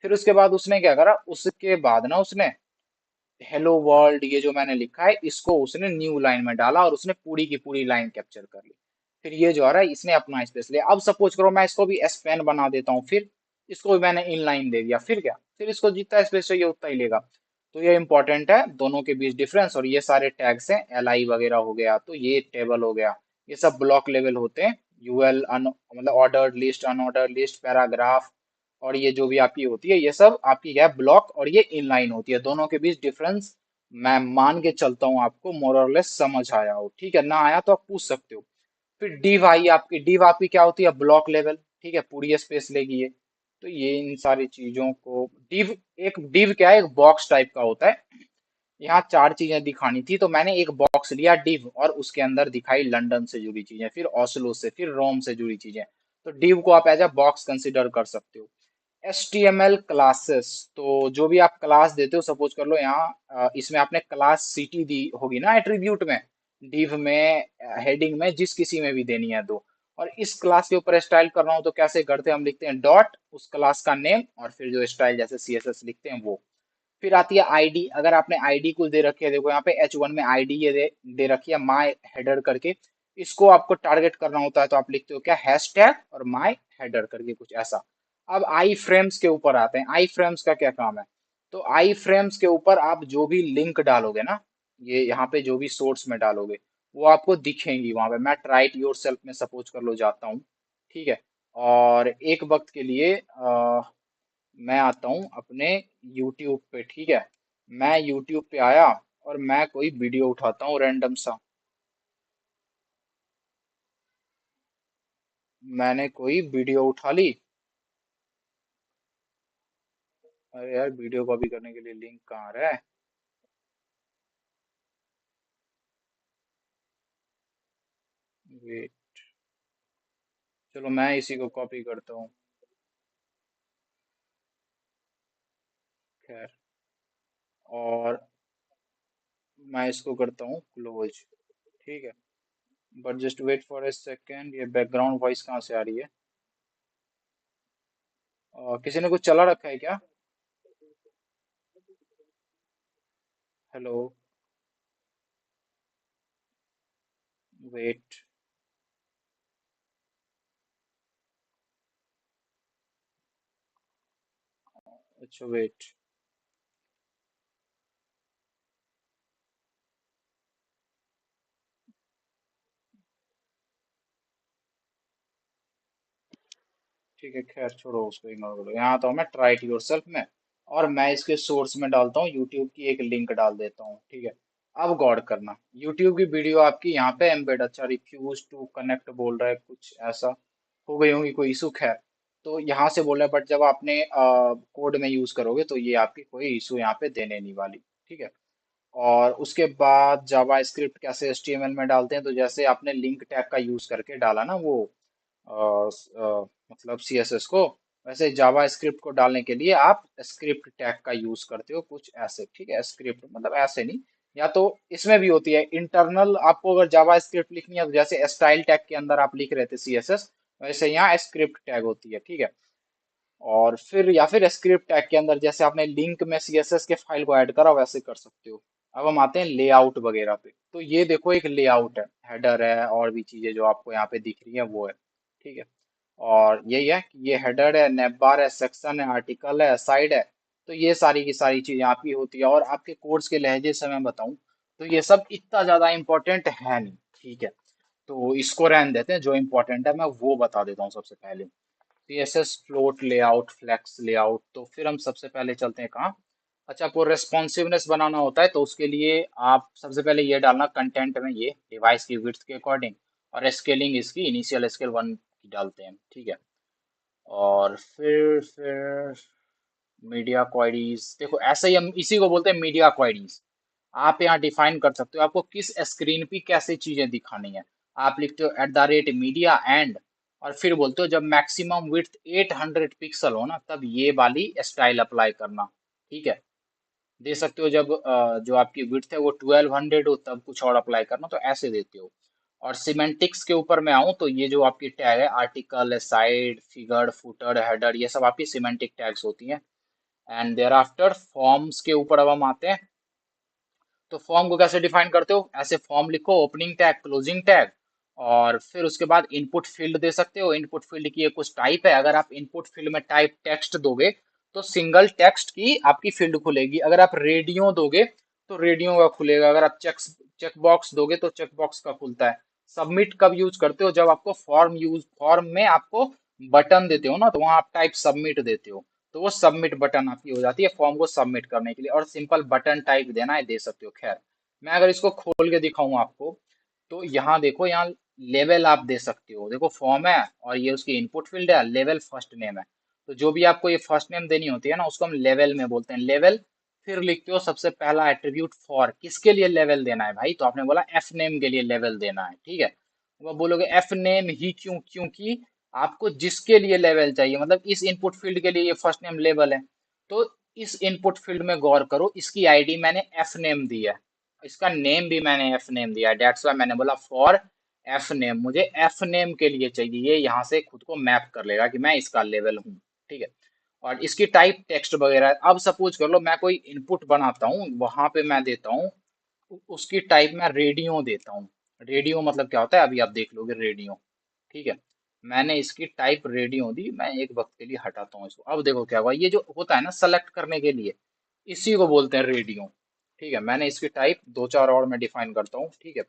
फिर उसके बाद उसने क्या करा, उसके बाद ना उसने हेलो वर्ल्ड ये जो मैंने लिखा है इसको उसने न्यू लाइन में डाला और उसने पूरी की पूरी लाइन कैप्चर कर ली। फिर ये जो आ रहा है इसने अपना स्पेस लिया। अब सपोज करो मैं इसको भी एस पेन बना देता हूँ, फिर इसको भी मैंने इन लाइन दे दिया, फिर क्या, फिर इसको जितना स्पेस चाहिए उतना ही लेगा। तो ये इंपॉर्टेंट है दोनों के बीच डिफरेंस। और ये सारे टैग्स हैं, एल आई वगैरह हो गया, तो ये टेबल हो गया, ये सब ब्लॉक लेवल होते हैं। यूएल मतलब ordered list, unordered list, paragraph, और ये जो भी आपकी होती है ये सब आपकी क्या है, ब्लॉक, और ये इनलाइन होती है। दोनों के बीच डिफरेंस मैं मान के चलता हूँ आपको मोर और लेस समझ आया हो, ठीक है, ना आया तो आप पूछ सकते हो। फिर डिव आपकी क्या होती है, ब्लॉक लेवल, ठीक है, पूरी स्पेस लेगी ये। तो ये इन सारी चीजों को डिव क्या है, एक बॉक्स टाइप का होता है। यहाँ चार चीजें दिखानी थी तो मैंने एक बॉक्स लिया डिव, और उसके अंदर दिखाई लंदन से जुड़ी चीजें, फिर ओस्लो से, फिर रोम से जुड़ी चीजें। तो डिव को आप एज अ बॉक्स कंसिडर कर सकते हो। HTML क्लासेस, तो जो भी आप क्लास देते हो, सपोज कर लो यहाँ इसमें आपने क्लास सिटी दी होगी ना एट्रीब्यूट में, div में, हेडिंग में, जिस किसी में भी देनी है दो। और इस क्लास के ऊपर स्टाइल करना हो तो कैसे करते हैं, हम लिखते हैं डॉट उस क्लास का नेम और फिर जो स्टाइल जैसे CSS लिखते हैं वो। फिर आती है आईडी। अगर आपने आईडी कुछ दे रखी है, देखो यहाँ पे H1 में आईडी ये दे रखी है माई हेडर करके। इसको आपको टारगेट करना होता है तो आप लिखते हो क्या, हैश टैग और माई हेडर करके कुछ ऐसा। अब आई फ्रेम्स के ऊपर आते हैं। आई फ्रेम्स का क्या काम है, तो आई फ्रेम्स के ऊपर आप जो भी लिंक डालोगे ना, ये यहाँ पे जो भी सोर्स में डालोगे वो आपको दिखेंगी वहां पे। मैं ट्राइट योर सेल्फ में सपोज कर लो जाता हूँ, ठीक है, और एक वक्त के लिए मैं आता हूँ अपने YouTube पे, ठीक है। मैं YouTube पे आया और मैं कोई वीडियो उठाता हूँ रैंडम सा। मैंने कोई वीडियो उठा ली। अरे यार, वीडियो कॉपी करने के लिए लिंक कहाँ आ रहा है। वेट, चलो मैं इसी को कॉपी करता हूँ। खैर, और मैं इसको करता हूँ क्लोज, ठीक है। But just wait for a second, ये बैकग्राउंड वॉइस कहाँ से आ रही है। किसी ने कुछ चला रखा है क्या। हेलो, वेट, अच्छा वेट। ठीक है, खैर छोड़ो, उसको इग्नोर करो। यहाँ आता हूँ मैं ट्राई टू योरसेल्फ में, और मैं इसके सोर्स में डालता हूँ यूट्यूब की एक लिंक डाल देता हूँ, ठीक है। अब गौर करना, यूट्यूब की वीडियो आपकी यहाँ पे एम्बेड, अच्छा रिफ्यूज टू कनेक्ट बोल रहा है, कुछ ऐसा हो गई होंगी कोई इशू, खैर। तो यहाँ से बोल रहा है, बट जब आपने कोड में यूज करोगे तो ये आपकी कोई इशू यहाँ पे देने नहीं वाली, ठीक है। और उसके बाद जावा स्क्रिप्ट कैसे HTML में डालते हैं, तो जैसे आपने लिंक टैग का यूज करके डाला ना वो मतलब CSS को, वैसे जावा स्क्रिप्ट को डालने के लिए आप स्क्रिप्ट टैग का यूज करते हो कुछ ऐसे, ठीक है। स्क्रिप्ट मतलब ऐसे नहीं, या तो इसमें भी होती है इंटरनल, आपको अगर जावा स्क्रिप्ट लिखनी है तो जैसे स्टाइल टैग के अंदर आप लिख रहे थे CSS, वैसे यहाँ स्क्रिप्ट टैग होती है, ठीक है। और फिर या फिर स्क्रिप्ट टैग के अंदर जैसे आपने लिंक में CSS के फाइल को ऐड करा वैसे कर सकते हो। अब हम आते हैं लेआउट वगैरह पे। तो ये देखो एक लेआउट है, हेडर है, और भी चीजें जो आपको यहाँ पे दिख रही है वो है, ठीक है। और यही है कि ये हेडर है, नेटबार है, सेक्शन है, आर्टिकल है, साइड है। तो ये सारी की सारी चीजें आपकी होती है। और आपके कोर्स के लहजे से मैं बताऊं तो ये सब इतना ज्यादा इंपॉर्टेंट है नहीं, ठीक है। तो इसको रहने देते हैं, जो इंपॉर्टेंट है मैं वो बता देता हूँ सबसे पहले। CSS float layout, flex layout. तो फिर हम सबसे पहले चलते हैं कहाँ, अच्छा, आपको रेस्पॉन्सिवनेस बनाना होता है तो उसके लिए आप सबसे पहले ये डालना कंटेंट में, ये डिवाइस की विड्थ के अकॉर्डिंग, और स्केलिंग इसकी इनिशियल स्केल 1 की डालते हैं, ठीक है। और फिर मीडिया क्वेरीज, देखो ऐसे ही हम इसी को बोलते हैं मीडिया क्वेरीज। आप यहाँ डिफाइन कर सकते हो आपको किस स्क्रीन पे कैसे चीजें दिखानी है। आप लिखते हो @media एंड, और फिर बोलते हो जब मैक्सिमम विड्थ 800 पिक्सल हो ना तब ये वाली स्टाइल अप्लाई करना। ठीक है, दे सकते हो जब जो आपकी विड्थ है वो 1200 हो तब कुछ और अप्लाई करना, तो ऐसे देते हो। और सिमेंटिक्स के ऊपर मैं आऊँ तो ये जो आपकी टैग है article, side, figure, footer, header, ये सब आपकी सिमेंटिक टैग्स होती हैं। एंड देयर आफ्टर फॉर्म्स के ऊपर अब हम आते हैं। तो फॉर्म को कैसे डिफाइन करते हो, ऐसे फॉर्म लिखो, ओपनिंग टैग, क्लोजिंग टैग, और फिर उसके बाद इनपुट फील्ड दे सकते हो। इनपुट फील्ड की ये कुछ टाइप है, अगर आप इनपुट फील्ड में टाइप टेक्स्ट दोगे तो सिंगल टेक्स्ट की आपकी फील्ड खुलेगी। अगर आप रेडियो दोगे तो रेडियो का खुलेगा। अगर आप चेक बॉक्स दोगे तो चेक बॉक्स का खुलता है। सबमिट कब यूज करते हो, जब आपको फॉर्म में आपको बटन देते हो ना तो वहां आप टाइप सबमिट देते हो, तो वो सबमिट बटन आपकी हो जाती है फॉर्म को सबमिट करने के लिए। और सिंपल बटन टाइप देना है, दे सकते हो। खैर, मैं अगर इसको खोल के दिखाऊं आपको, तो यहाँ देखो, यहाँ लेवल आप दे सकते हो। देखो फॉर्म है और ये उसकी इनपुट फील्ड है, लेवल फर्स्ट नेम है। तो जो भी आपको ये फर्स्ट नेम देनी होती है ना उसको हम लेवल में बोलते हैं, लेवल। फिर लिखते हो सबसे पहला एट्रीब्यूट फॉर, किसके लिए लेवल देना है भाई, तो आपने बोला एफ नेम के लिए लेवल देना है। ठीक है, वो बोलोगे एफ नेम ही क्यों, क्योंकि आपको जिसके लिए लेवल चाहिए, मतलब इस इनपुट फील्ड के लिए ये फर्स्ट नेम लेवल है, तो इस इनपुट फील्ड में गौर करो, इसकी आईडी मैंने एफ नेम दी है, इसका नेम भी मैंने एफ नेम दिया है। डेट्स वाई मैंने बोला फॉर एफ नेम, मुझे एफ नेम के लिए चाहिए, ये यहाँ से खुद को मैप कर लेगा कि मैं इसका लेवल हूँ। ठीक है, और इसकी टाइप टेक्स्ट वगैरह है। अब सपोज कर लो मैं कोई इनपुट बनाता हूँ, वहां पे मैं देता हूँ उसकी टाइप मैं रेडियो देता हूँ। रेडियो मतलब क्या होता है अभी आप देख लोगे, रेडियो। ठीक है, मैंने इसकी टाइप रेडियो दी, मैं एक वक्त के लिए हटाता हूँ इसको। अब देखो क्या हुआ, ये जो होता है ना सेलेक्ट करने के लिए, इसी को बोलते हैं रेडियो। ठीक है, मैंने इसकी टाइप दो चार और मैं डिफाइन करता हूँ। ठीक है,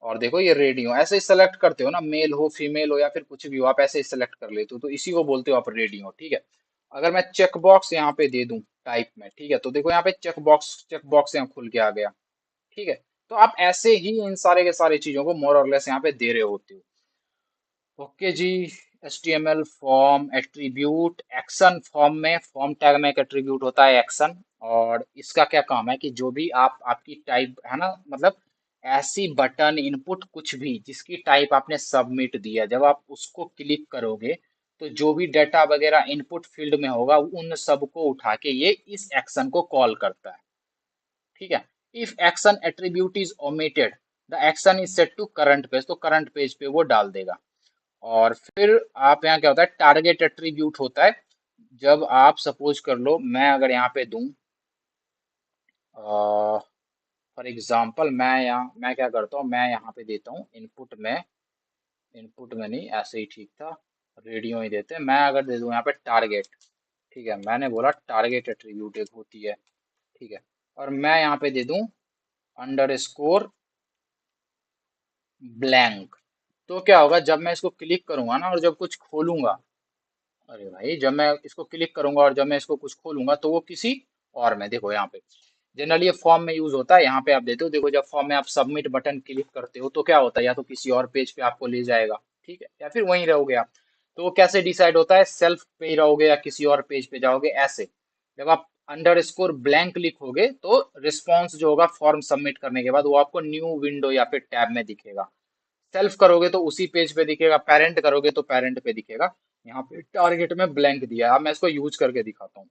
और देखो ये रेडियो ऐसे ही सेलेक्ट करते हो ना, मेल हो फीमेल हो या फिर कुछ भी हो, आप ऐसे ही सेलेक्ट कर लेते हो, तो इसी को बोलते हो आप रेडियो। ठीक है, अगर मैं चेक बॉक्स यहाँ पे दे दूं टाइप में, ठीक है, तो देखो यहाँ पे चेक बॉक्स यहाँ खुल के आ गया। ठीक है, तो आप ऐसे ही इन सारे के सारे चीजों को मोर और लेस यहाँ पे दे रहे होते हो। ओके जी, HTML form attribute action, form में फॉर्म टैग में एक एट्रीब्यूट होता है एक्शन, और इसका क्या काम है कि जो भी आपकी टाइप है ना, मतलब ऐसी बटन इनपुट कुछ भी जिसकी टाइप आपने सबमिट दी है, जब आप उसको क्लिक करोगे तो जो भी डाटा वगैरह इनपुट फील्ड में होगा उन सबको उठा के ये इस एक्शन को कॉल करता है। ठीक है, if action attribute is omitted the action is set to current page, तो करंट पेज पे वो डाल देगा। और फिर आप यहाँ क्या होता है, टारगेट एट्रीब्यूट होता है। जब आप सपोज कर लो मैं अगर यहाँ पे दूं, फॉर एग्जांपल मैं क्या करता हूँ, मैं यहाँ पे देता हूँ इनपुट में नहीं, ऐसे ही ठीक था, रेडियो ही देते हैं। मैं अगर दे दूं यहाँ पे टारगेट, ठीक है, मैंने बोला टारगेट एट्रीब्यूट एक होती है। ठीक है, और मैं यहाँ पे दे दूं अंडर स्कोर ब्लैंक, तो क्या होगा जब मैं इसको क्लिक करूंगा ना और जब कुछ खोलूंगा, अरे भाई जब मैं इसको क्लिक करूंगा और जब मैं इसको कुछ खोलूंगा तो वो किसी और में, देखो यहाँ पे जनरली ये फॉर्म में यूज होता है, यहाँ पे आप देते हो, देखो जब फॉर्म में आप सबमिट बटन क्लिक करते हो तो क्या होता है, या तो किसी और पेज पे आपको ले जाएगा, ठीक है, या फिर वहीं रहोगे आप। तो वो कैसे डिसाइड होता है, सेल्फ पे ही रहोगे या किसी और पेज पे जाओगे, ऐसे। जब आप अंडर स्कोर ब्लैंक लिखोगे तो रिस्पॉन्स जो होगा फॉर्म सबमिट करने के बाद वो आपको न्यू विंडो या फिर टैब में दिखेगा। सेल्फ करोगे तो उसी पेज पे दिखेगा, पेरेंट करोगे तो पेरेंट पे दिखेगा। यहाँ पे टारगेट में ब्लैंक दिया है, अब मैं इसको यूज करके दिखाता हूँ।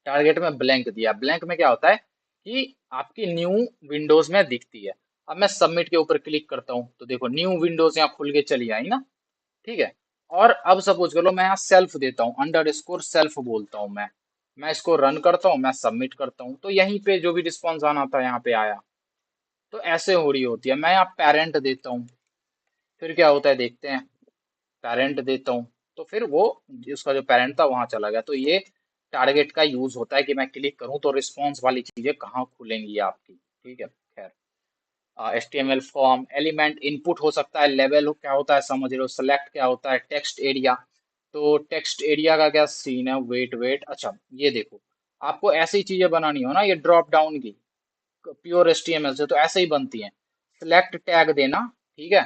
टारगेट में ब्लैंक दिया, ब्लैंक में क्या होता है कि आपकी न्यू विंडोज में दिखती है। अब मैं सबमिट के ऊपर क्लिक करता हूँ तो देखो न्यू विंडोज यहाँ खुल के चली आई ना। ठीक है, और अब सपोज कर लो मैं यहाँ सेल्फ देता हूँ, अंडर स्कोर सेल्फ बोलता हूँ मैं इसको रन करता हूँ, मैं सबमिट करता हूँ, तो यहीं पे जो भी रिस्पॉन्स आना था यहाँ पे आया। तो ऐसे हो रही होती है। मैं यहाँ पेरेंट देता हूँ, फिर क्या होता है देखते हैं, पेरेंट देता हूँ तो फिर वो उसका जो पेरेंट था वहां चला गया। तो ये टारगेट का यूज होता है कि मैं क्लिक करूँ तो रिस्पॉन्स वाली चीजें कहाँ खुलेंगी आपकी। ठीक है, खैर, HTML फॉर्म एलिमेंट इनपुट हो सकता है, लेवल क्या होता है समझ रहे हो, सेलेक्ट क्या होता है, टेक्स्ट एरिया। तो टेक्स्ट एरिया का क्या सीन है, वेट वेट, अच्छा ये देखो, आपको ऐसी चीजें बनानी हो ना, ये ड्रॉप डाउन की प्योर HTML से तो ऐसे ही बनती हैं। सिलेक्ट टैग देना, ठीक है,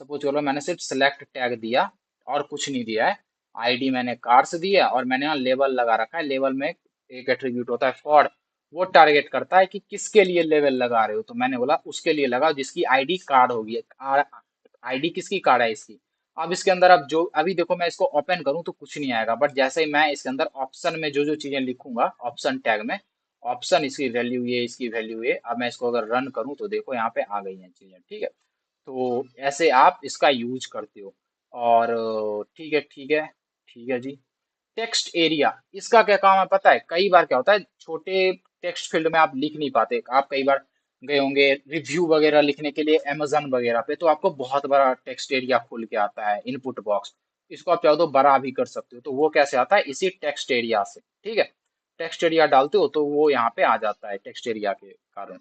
सपोज चलो मैंने सिर्फ सेलेक्ट टैग दिया और कुछ नहीं दिया है, आईडी मैंने कार्स दिया और मैंने यहाँ लेवल लगा रखा है। लेवल में एक एट्रीब्यूट होता है फॉर, वो टारगेट करता है कि किसके लिए लेवल लगा रहे हो, तो मैंने बोला उसके लिए लगा जिसकी आईडी कार्ड होगी। आईडी किसकी कार्ड है, इसकी अब इसके अंदर अब जो अभी देखो मैं इसको ओपन करूं तो कुछ नहीं आएगा, बट जैसे ही मैं इसके अंदर ऑप्शन में जो जो चीजें लिखूंगा ऑप्शन टैग में, ऑप्शन इसकी वैल्यू ये, इसकी वैल्यू ये, अब मैं इसको अगर रन करूं तो देखो यहाँ पे आ गई हैं चीजें, ठीक है। तो ऐसे आप इसका यूज करते हो। और ठीक है ठीक है ठीक है जी। टेक्स्ट एरिया, इसका क्या काम है पता है? कई बार क्या होता है, छोटे टेक्स्ट फील्ड में आप लिख नहीं पाते। आप कई बार गए होंगे रिव्यू वगैरह लिखने के लिए अमेजन वगैरह पे, तो आपको बहुत बड़ा टेक्स्ट एरिया खुल के आता है, इनपुट बॉक्स। इसको आप चाहो तो बड़ा भी कर सकते हो। तो वो कैसे आता है? इसी टेक्स्ट एरिया से, ठीक है। टेक्स्ट एरिया डालते हो तो वो यहाँ पे आ जाता है टेक्स्ट एरिया के कारण।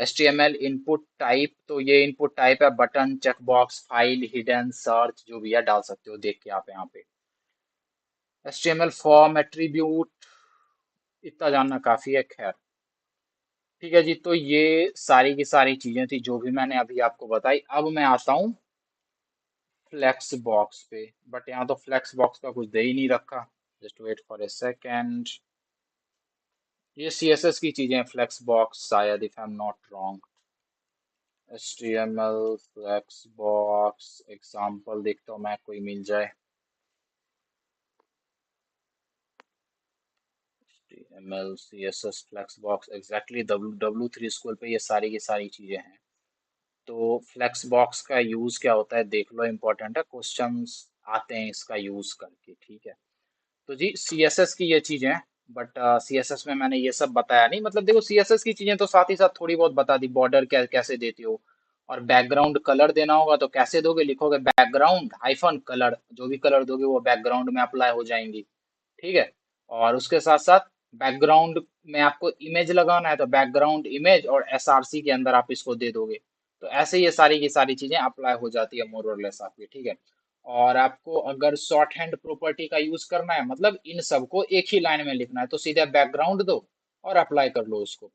HTML इनपुट टाइप, तो ये इनपुट टाइप है button, checkbox, file, hidden, search, जो भी है डाल सकते हो, देख के आप यहाँ पे। HTML फॉर्म, एट्रीब्यूट, इतना जानना काफी है, खैर। ठीक है जी, तो ये सारी की सारी चीजें थी जो भी मैंने अभी आपको बताई। अब मैं आता हूँ फ्लेक्स बॉक्स पे, बट यहाँ तो फ्लेक्स बॉक्स का कुछ दे ही नहीं रखा। Just wait for a second. ये CSS की चीजें, फ्लेक्स बॉक्स शायद, if I am not wrong. HTML flex box example देखता हूँ मैं, कोई मिल जाए। HTML CSS flex box exactly W3 school पे ये सारी की सारी चीजें हैं। तो फ्लेक्स बॉक्स का यूज क्या होता है देख लो, इंपॉर्टेंट है, क्वेश्चंस आते हैं इसका यूज करके, ठीक है। तो जी CSS की ये चीजें, बट CSS में मैंने ये सब बताया नहीं। मतलब देखो CSS की चीजें तो साथ ही साथ थोड़ी बहुत बता दी, बॉर्डर कैसे देते हो, और बैकग्राउंड कलर देना होगा तो कैसे दोगे, लिखोगे बैकग्राउंड हाइफन कलर, जो भी कलर दोगे वो बैकग्राउंड में अप्लाई हो जाएंगी, ठीक है। और उसके साथ साथ बैकग्राउंड में आपको इमेज लगाना है तो बैकग्राउंड इमेज और SRC के अंदर आप इसको दे दोगे। तो ऐसे ये सारी की सारी चीजें अप्लाई हो जाती है मोर और लेस आपकी, ठीक है। और आपको अगर शॉर्ट हैंड प्रॉपर्टी का यूज करना है, मतलब इन सबको एक ही लाइन में लिखना है, तो सीधे बैकग्राउंड दो और अप्लाई कर लो उसको।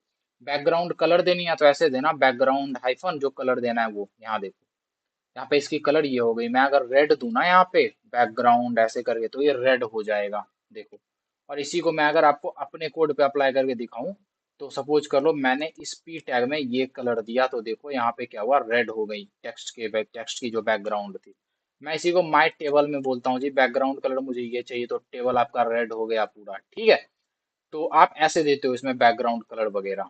बैकग्राउंड कलर देनी है तो ऐसे देना, बैकग्राउंड हाइफन जो कलर देना है वो, यहाँ देखो, यहाँ पे इसकी कलर ये हो गई। मैं अगर रेड दूं ना यहाँ पे बैकग्राउंड ऐसे करके, तो ये रेड हो जाएगा, देखो। और इसी को मैं अगर आपको अपने कोड पे अप्लाई करके दिखाऊं, तो सपोज कर लो मैंने इस पी टैग में ये कलर दिया, तो देखो यहाँ पे क्या हुआ, रेड हो गई टेक्स्ट की जो बैकग्राउंड थी। मैं इसी को माई टेबल में बोलता हूँ जी, बैकग्राउंड कलर मुझे ये चाहिए, तो टेबल आपका रेड हो गया पूरा, ठीक है। तो आप ऐसे देते हो इसमें बैकग्राउंड कलर वगैरह,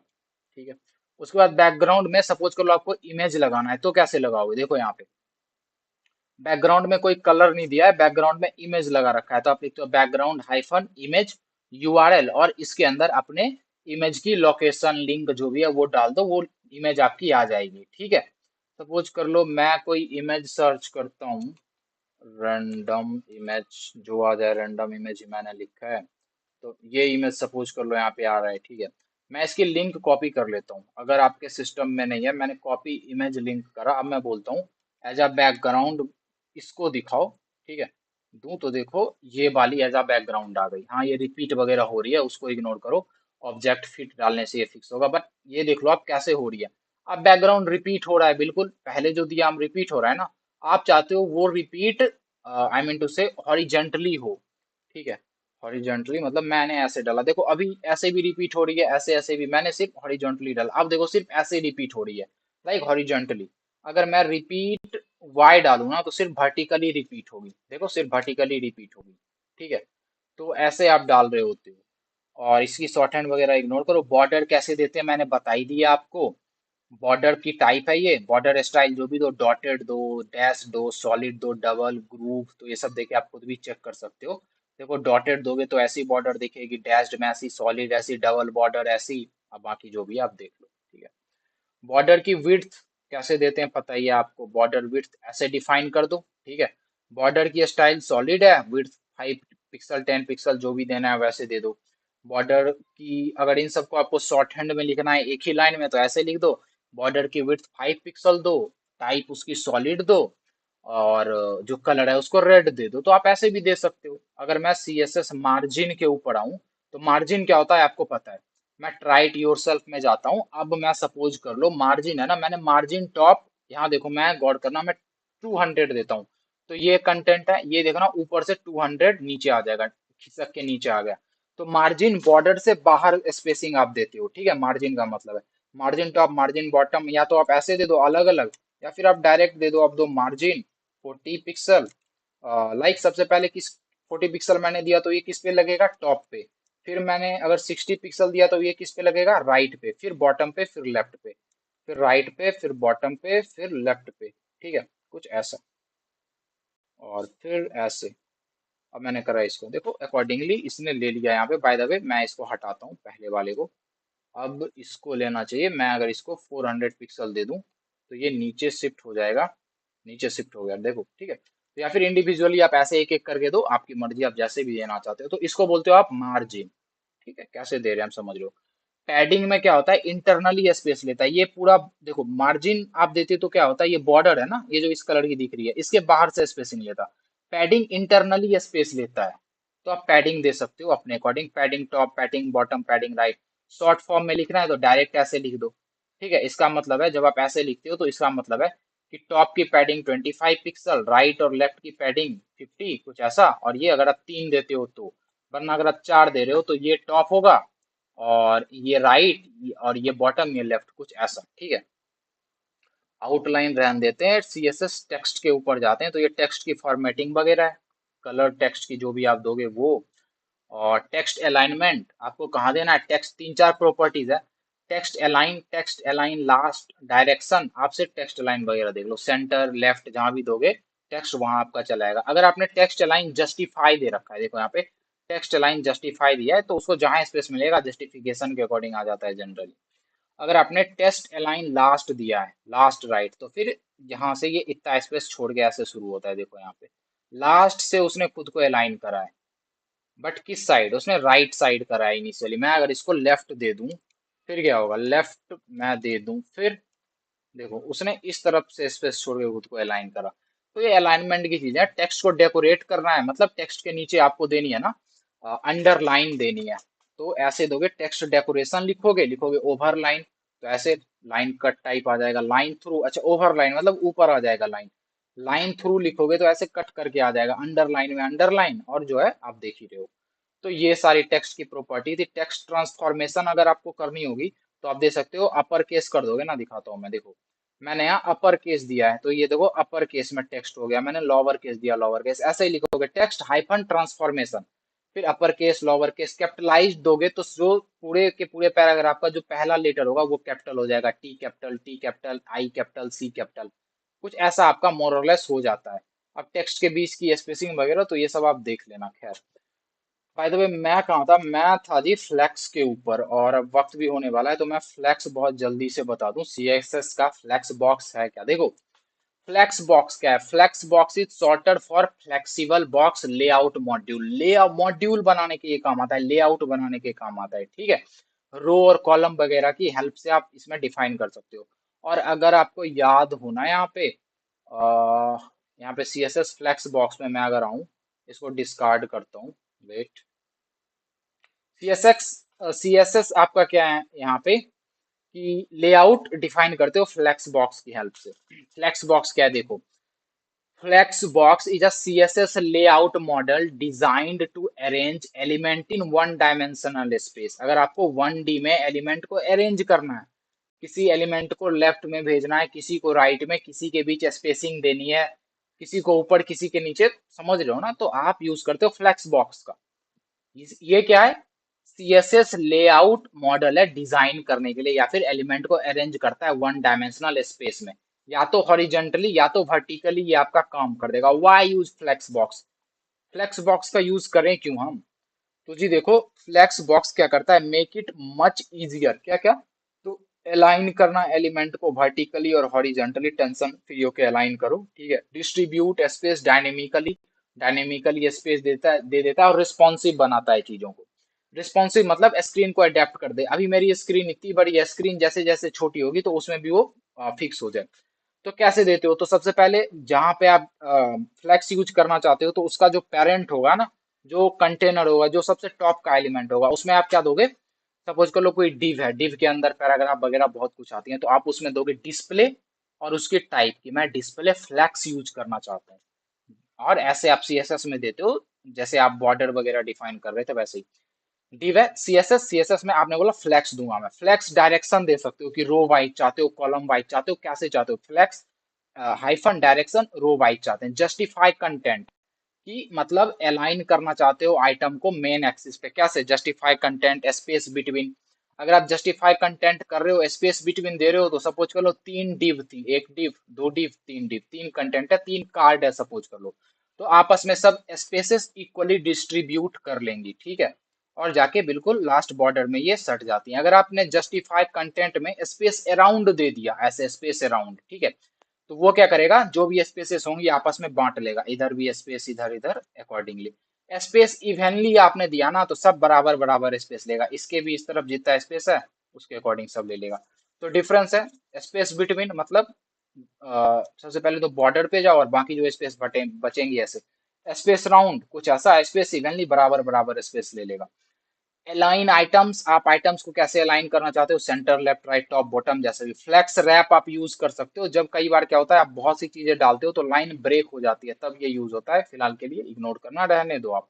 ठीक है। उसके बाद बैकग्राउंड में सपोज कर लो आपको इमेज लगाना है, तो कैसे लगाओगे, देखो यहाँ पे बैकग्राउंड में कोई कलर नहीं दिया है, बैकग्राउंड में इमेज लगा रखा है, तो आप लिखते हो बैकग्राउंड हाइफन इमेज URL, और इसके अंदर अपने इमेज की लोकेशन लिंक जो भी है वो डाल दो, वो इमेज आपकी आ जाएगी, ठीक है। सपोज कर लो मैं कोई इमेज सर्च करता हूँ, रैंडम इमेज जो आ जाए, रैंडम इमेज मैंने लिखा है, तो ये इमेज सपोज कर लो यहाँ पे आ रहा है, ठीक है। मैं इसकी लिंक कॉपी कर लेता हूँ, अगर आपके सिस्टम में नहीं है, मैंने कॉपी इमेज लिंक करा। अब मैं बोलता हूँ एज अ बैकग्राउंड इसको दिखाओ, ठीक है। दूं तो देखो ये वाली एज अ बैकग्राउंड आ गई। हाँ ये रिपीट वगैरह हो रही है, उसको इग्नोर करो, ऑब्जेक्ट फिट डालने से ये फिक्स होगा, बट ये देख लो आप कैसे हो रही है। अब बैकग्राउंड रिपीट हो रहा है, बिल्कुल पहले जो दिया हम रिपीट हो रहा है ना, आप चाहते हो वो रिपीट, आई मीन टू से हॉरिजेंटली हो, ठीक है। हॉरिजॉन्टली मतलब मैंने ऐसे डाला, देखो अभी ऐसे भी रिपीट हो रही है, ऐसे ऐसे भी, मैंने सिर्फ हॉरिजॉन्टली डाला, अब देखो सिर्फ ऐसे रिपीट हो रही है, लाइक हॉरिजॉन्टली। अगर मैं रिपीट वाई डालू ना तो सिर्फ वर्टिकली रिपीट होगी, देखो सिर्फ वर्टिकली रिपीट होगी, ठीक है। तो ऐसे आप डाल रहे होते हो। और इसकी शॉर्ट हैंड वगैरह इग्नोर करो। बॉर्डर कैसे देते हैं मैंने बता ही दिया आपको। बॉर्डर की टाइप है ये, बॉर्डर स्टाइल जो भी दो, डॉटेड दो, डैश दो, सॉलिड दो, डबल, ग्रूव, तो ये सब देके आप खुद भी चेक कर सकते हो। देखो डॉटेड दोगे तो ऐसी बॉर्डर दिखेगी, डैश्ड में ऐसी, सॉलिड ऐसी, डबल बॉर्डर ऐसी। अब बाकी जो भी है आप देख लो, ठीक है। बॉर्डर की विड्थ कैसे देते हैं पता ही है आपको, बॉर्डर विड्थ ऐसे डिफाइन कर दो, ठीक है। बॉर्डर की स्टाइल सॉलिड है, विड्थ 5 पिक्सल 10 पिक्सल जो भी देना है वैसे दे दो। बॉर्डर की अगर इन सबको आपको शॉर्ट हैंड में लिखना है एक ही लाइन में, तो ऐसे लिख दो, बॉर्डर की विड्थ 5 पिक्सल दो, टाइप उसकी सॉलिड दो, और जो कलर है उसको रेड दे दो। तो आप ऐसे भी दे सकते हो। अगर मैं CSS मार्जिन के ऊपर आऊं, तो मार्जिन क्या होता है आपको पता है। मैं ट्राइट योरसेल्फ में जाता हूँ, अब मैं सपोज कर लो मार्जिन है ना, मैंने मार्जिन टॉप, यहाँ देखो मैं गौर करना, मैं 200 देता हूँ, तो ये कंटेंट है, ये देखो ना ऊपर से 200 नीचे आ जाएगा, खिसक के नीचे आ गया। तो मार्जिन बॉर्डर से बाहर स्पेसिंग आप देते हो, ठीक है। मार्जिन का मतलब है मार्जिन टॉप, मार्जिन बॉटम, या तो आप ऐसे दे दो अलग अलग, या फिर आप डायरेक्ट दे दो, आप दो मार्जिन 40 पिक्सल, लाइक सबसे पहले किस 40 पिक्सल मैंने दिया तो ये किस पे लगेगा, टॉप पे। फिर मैंने अगर 60 पिक्सल दिया तो ये किस पे लगेगा, राइट पे, फिर बॉटम पे, फिर लेफ्ट पे, फिर राइट पे, फिर बॉटम पे, फिर लेफ्ट पे। ठीक है, कुछ ऐसा। और फिर ऐसे। अब मैंने करा इसको, देखो अकॉर्डिंगली इसने ले लिया यहाँ पे। बाय द वे मैं इसको हटाता हूँ पहले वाले को। अब इसको लेना चाहिए, मैं अगर इसको 400 पिक्सल दे दूं तो ये नीचे शिफ्ट हो जाएगा। नीचे शिफ्ट हो गया, देखो ठीक है। तो या फिर इंडिविजुअली आप ऐसे एक एक करके दो, आपकी मर्जी, आप जैसे भी देना चाहते हो। तो इसको बोलते हो आप मार्जिन। ठीक है, कैसे दे रहे हैं हम समझ लो। पैडिंग में क्या होता है, इंटरनली स्पेस लेता है ये पूरा। देखो मार्जिन आप देते हो तो क्या होता है, ये बॉर्डर है ना, ये जो इस कलर की दिख रही है, इसके बाहर से स्पेस नहीं लेता। पैडिंग इंटरनली स्पेस लेता है। तो आप पैडिंग दे सकते हो अपने according, padding top, padding bottom, padding right. Short form में लिखना है तो डायरेक्ट ऐसे लिख दो। ठीक है, इसका मतलब है जब आप ऐसे लिखते हो तो इसका मतलब है कि टॉप की पैडिंग 25 पिक्सल, राइट और लेफ्ट की पैडिंग 50, कुछ ऐसा। और ये अगर आप 3 देते हो तो, वरना अगर आप 4 दे रहे हो तो ये टॉप होगा, और ये राइट, और ये बॉटम, ये लेफ्ट, कुछ ऐसा। ठीक है, आउटलाइन रहने देते हैं, सीएसएस टेक्स्ट के ऊपर जाते हैं। तो ये टेक्स्ट की फॉर्मेटिंग वगैरह है, कलर टेक्स्ट की जो भी आप दोगे वो। और टेक्स्ट अलाइनमेंट आपको कहाँ देना है, टेक्स्ट 3 4 प्रॉपर्टीज है। टेक्स्ट अलाइन लास्ट, डायरेक्शन, आप सिर्फ टेक्स्ट अलाइन वगैरह देख लो, सेंटर लेफ्ट जहां भी दोगे टेक्स्ट वहां आपका चलाएगा। अगर आपने टेक्स्ट अलाइन जस्टिफाई दे रखा है, देखो यहाँ पे टेक्स्ट अलाइन जस्टिफाई दिया है तो उसको जहां स्पेस मिलेगा जस्टिफिकेशन के अकॉर्डिंग आ जाता है जनरली। अगर आपने टेस्ट अलाइन लास्ट दिया है, लास्ट राइट, तो फिर यहाँ से ये इतना स्पेस छोड़ के ऐसे शुरू होता है, देखो यहाँ पे लास्ट से उसने खुद को अलाइन करा है। बट किस साइड, उसने राइट साइड करा है इनिशियली। मैं अगर इसको लेफ्ट दे दूं फिर क्या होगा, लेफ्ट मैं दे दूं फिर देखो उसने इस तरफ से स्पेस छोड़ के खुद को अलाइन करा। तो ये अलाइनमेंट की चीज है। टेक्स्ट को डेकोरेट करना है, मतलब टेक्स्ट के नीचे आपको देनी है ना अंडरलाइन देनी है। तो ऐसे दोगे, टेक्स्ट डेकोरेशन लिखोगे, लिखोगे ओवर लाइन, तो ऐसे लाइन कट टाइप आ जाएगा। लाइन थ्रू, अच्छा ओवर लाइन मतलब ऊपर आ जाएगा लाइन। लाइन थ्रू लिखोगे तो ऐसे कट करके आ जाएगा, अंडरलाइन में अंडरलाइन, और जो है आप देख ही रहे हो। तो ये सारी टेक्स्ट की प्रॉपर्टी थी। टेक्स्ट ट्रांसफॉर्मेशन अगर आपको करनी होगी तो आप दे सकते हो, अपर केस कर दोगे ना, दिखाता हूँ मैं, देखो मैंने यहाँ अपर केस दिया है तो ये देखो अपर केस में टेक्स्ट हो गया। मैंने लोअर केस दिया, लोअर केस, ऐसे ही लिखोगे टेक्स्ट हाइफन ट्रांसफॉर्मेशन, फिर upper case lower case. Capitalise दोगे तो जो पूरे के पूरे पैराग्राफ का जो पहला लेटर होगा वो कैपिटल हो जाएगा, T capital, I capital, C capital, कुछ ऐसा आपका मोरलेस हो जाता है। अब टेक्स्ट के बीच की स्पेसिंग वगैरह तो ये सब आप देख लेना। खैर, बाय द वे मैं कहाँ था, मैं था जी फ्लेक्स के ऊपर, और अब वक्त भी होने वाला है तो मैं फ्लेक्स बहुत जल्दी से बता दूं। सीएसएस का फ्लेक्स बॉक्स है क्या, देखो फ्लेक्स बॉक्स क्या है। Flex box is shorted for flexible box layout module. Layout module बनाने के ये काम आता है, लेआउट बनाने के काम आता है। ठीक है, रो और कॉलम वगैरह की हेल्प से आप इसमें डिफाइन कर सकते हो। और अगर आपको याद होना यहाँ पे, यहाँ पे सीएसएस फ्लेक्स बॉक्स में मैं अगर आऊँ, इसको डिस्कार्ड करता हूँ, वेट। सीएसएक्स सीएसएस आपका क्या है यहाँ पे कि लेआउट डिफाइन करते हो फ्लेक्स बॉक्स की हेल्प से। फ्लेक्स बॉक्स क्या है, देखो flex box is a CSS layout model designed to arrange element in one dimensional space. अगर आपको 1D में एलिमेंट को अरेंज करना है, किसी एलिमेंट को लेफ्ट में भेजना है, किसी को राइट में, किसी के बीच स्पेसिंग देनी है, किसी को ऊपर किसी के नीचे, समझ रहे हो ना, तो आप यूज करते हो फ्लेक्स बॉक्स का। ये क्या है, सीएसएस लेआउट मॉडल है डिजाइन करने के लिए, या फिर एलिमेंट को अरेंज करता है वन डायमेंशनल स्पेस में, या तो हॉरिजेंटली या तो वर्टिकली, ये आपका काम कर देगा। Why use flex box, flex box का यूज करें क्यों हम, तो जी देखो फ्लेक्स बॉक्स क्या करता है, मेक इट मच इजियर, क्या क्या, तो अलाइन करना एलिमेंट को वर्टिकली और हॉरिजेंटली, टेंशन फ्री होके अलाइन करो। ठीक है, distribute space dynamically, dynamically space देता है, दे देता है, और रिस्पॉन्सिव बनाता है चीजों को। रिस्पॉन्सिव मतलब स्क्रीन को अडेप्ट कर दे। अभी मेरी स्क्रीन इतनी बड़ी है, स्क्रीन जैसे जैसे छोटी होगी तो उसमें भी वो फिक्स हो जाए। तो कैसे देते हो, तो सबसे पहले जहां पे आप फ्लेक्स यूज करना चाहते हो तो उसका जो पेरेंट होगा ना, जो कंटेनर होगा, जो सबसे टॉप का एलिमेंट होगा, उसमें आप क्या दोगे। सपोज कर लो कोई डिव है, डिव के अंदर पैराग्राफ वगैरह बहुत कुछ आती है, तो आप उसमें दोगे डिस्प्ले, और उसके टाइप की मैं डिस्प्ले फ्लैक्स यूज करना चाहता हूँ। और ऐसे आप सीएसएस में देते हो, जैसे आप बॉर्डर वगैरह डिफाइन कर रहे थे वैसे ही। डिव है सीएसएस, सीएसएस में आपने बोला फ्लैक्स दूंगा मैं, फ्लैक्स डायरेक्शन दे सकते हो कि रो वाइज चाहते हो, कॉलम वाइज चाहते हो, कैसे चाहते हो flex hyphen direction row wise चाहते हैं। जस्टिफाई कंटेंट कि मतलब अलाइन करना चाहते हो आइटम को मेन एक्सिस पे, कैसे? Justify content space between. अगर आप जस्टिफाई कंटेंट कर रहे हो, स्पेस बिटवीन दे रहे हो, तो सपोज कर लो तीन डिव थी, एक डिव, दो डिव, तीन डिव, तीन कंटेंट है, तीन कार्ड है सपोज कर लो, तो आपस में सब स्पेसेस इक्वली डिस्ट्रीब्यूट कर लेंगी, ठीक है, और जाके बिल्कुल लास्ट बॉर्डर में ये सट जाती हैं। अगर आपने जस्टिफाई कंटेंट में स्पेस अराउंड दे दिया, ऐसे स्पेस अराउंड, ठीक है, तो वो क्या करेगा, जो भी स्पेसेस होंगी आपस में बांट लेगा, इधर भी स्पेस, इधर इधर अकॉर्डिंगली। स्पेस इवनली आपने दिया ना, तो सब बराबर बराबर स्पेस लेगा, इसके भी इस तरफ जितना स्पेस है उसके अकॉर्डिंग सब ले लेगा। तो डिफरेंस है स्पेस बिटवीन मतलब सबसे पहले तो बॉर्डर पे जाओ और बाकी जो स्पेस बटे बचेंगी ऐसे। स्पेस राउंड कुछ ऐसा, स्पेस इवनली बराबर बराबर स्पेस ले लेगा। अलाइन आइटम्स, आप आइटम्स को कैसे अलाइन करना चाहते हो, centre, left, right, top, bottom, जैसे भी। फ्लेक्स रैप आप यूज कर सकते हो जब कई बार क्या होता है, आप बहुत सी चीजें डालते हो तो लाइन ब्रेक हो जाती है, तब ये यूज होता है। फिलहाल के लिए इग्नोर करना, रहने दो आप।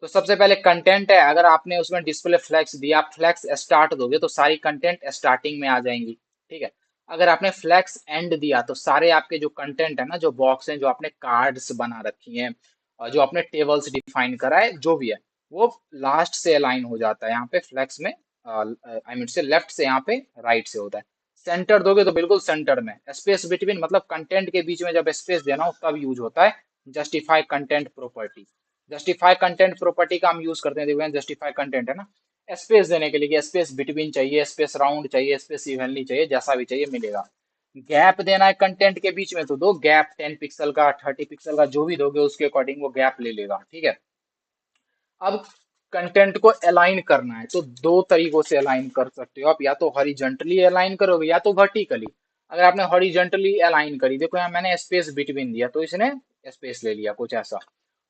तो सबसे पहले कंटेंट है, अगर आपने उसमें डिस्प्ले फ्लेक्स दिया, आप फ्लेक्स स्टार्ट दोगे तो सारी कंटेंट स्टार्टिंग में आ जाएंगी, ठीक है। अगर आपने फ्लेक्स एंड दिया तो सारे आपके जो कंटेंट है ना, जो बॉक्स हैं, जो आपने कार्ड्स बना रखी हैं और जो आपने टेबल्स डिफाइन करा है, जो भी है, वो लास्ट से अलाइन हो जाता है यहाँ पे फ्लेक्स में। आई मीन से लेफ्ट से यहाँ पे राइट से होता है। सेंटर दोगे तो बिल्कुल सेंटर में। स्पेस बिटवीन मतलब कंटेंट के बीच में जब स्पेस देना हो तब यूज होता है justify content property. Justify content property का हम यूज करते हैं, देखो जस्टिफाई कंटेंट है ना, स्पेस देने के लिए कि स्पेस बिटवीन चाहिए, स्पेस राउंड चाहिए, स्पेस इवनली चाहिए, जैसा भी चाहिए मिलेगा। गैप देना है कंटेंट के बीच में तो दो गैप, 10 पिक्सल का, 30 पिक्सल का, जो भी दोगे उसके अकॉर्डिंग वो गैप ले लेगा, ठीक है। अब कंटेंट को अलाइन करना है तो दो तरीकों से अलाइन कर सकते हो आप, या तो हॉरिजॉन्टली अलाइन करोगे या तो वर्टिकली। अगर आपने हॉरिजॉन्टली अलाइन करी, देखो यहाँ मैंने स्पेस बिटवीन दिया तो इसने स्पेस ले लिया कुछ ऐसा,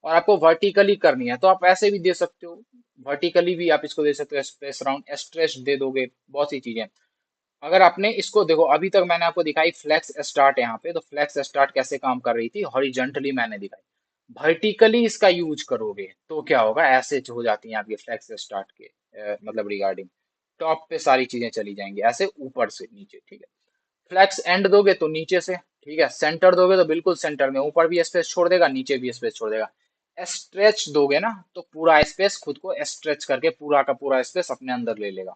और आपको वर्टिकली करनी है तो आप ऐसे भी दे सकते हो। वर्टिकली भी आप इसको दे सकते हो, स्पेस राउंड, स्ट्रेच दे दोगे, बहुत सी चीजें। अगर आपने इसको देखो, अभी तक मैंने आपको दिखाई फ्लेक्स स्टार्ट यहाँ पे, तो फ्लेक्स स्टार्ट कैसे काम कर रही थी, हॉरिजॉन्टली मैंने दिखाई। वर्टिकली इसका यूज करोगे तो क्या होगा, ऐसे हो जाती हैं आपके फ्लेक्स स्टार्ट के मतलब रिगार्डिंग टॉप पे सारी चीजें चली जाएंगी ऐसे ऊपर से नीचे, ठीक है। फ्लेक्स एंड दोगे तो नीचे से, ठीक है। सेंटर दोगे तो बिल्कुल सेंटर में, ऊपर भी स्पेस छोड़ देगा, नीचे भी स्पेस छोड़ देगा। स्ट्रेच दोगे ना तो पूरा स्पेस खुद को स्ट्रेच करके पूरा का पूरा स्पेस अपने अंदर ले लेगा।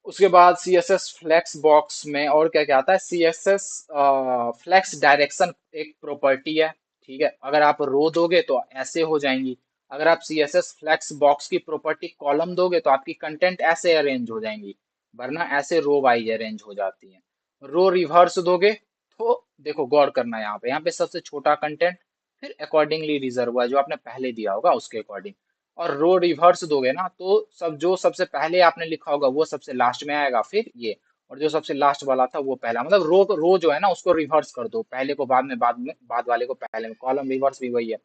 उसके बाद C S S flex box में और क्या क्या आता है, C S S flex direction एक प्रॉपर्टी है, ठीक है। अगर आप रो दोगे तो ऐसे हो जाएंगी। अगर आप C S S flex box की प्रॉपर्टी कॉलम दोगे तो आपकी कंटेंट ऐसे अरेंज हो जाएंगी, वरना ऐसे रो वाइज अरेंज हो जाती हैं। रो रिवर्स दोगे तो देखो गौर करना है यहाँ पे सबसे छोटा कंटेंट, फिर अकॉर्डिंगली रिजर्व हुआ जो आपने पहले दिया होगा उसके अकॉर्डिंग। और रो रिवर्स दोगे ना तो सब जो सबसे पहले आपने लिखा होगा वो सबसे लास्ट में आएगा, फिर ये, और जो सबसे लास्ट वाला था वो पहला, मतलब रो रो जो है ना उसको रिवर्स कर दो, पहले को बाद में, बाद वाले को पहले में। कॉलम रिवर्स भी वही है।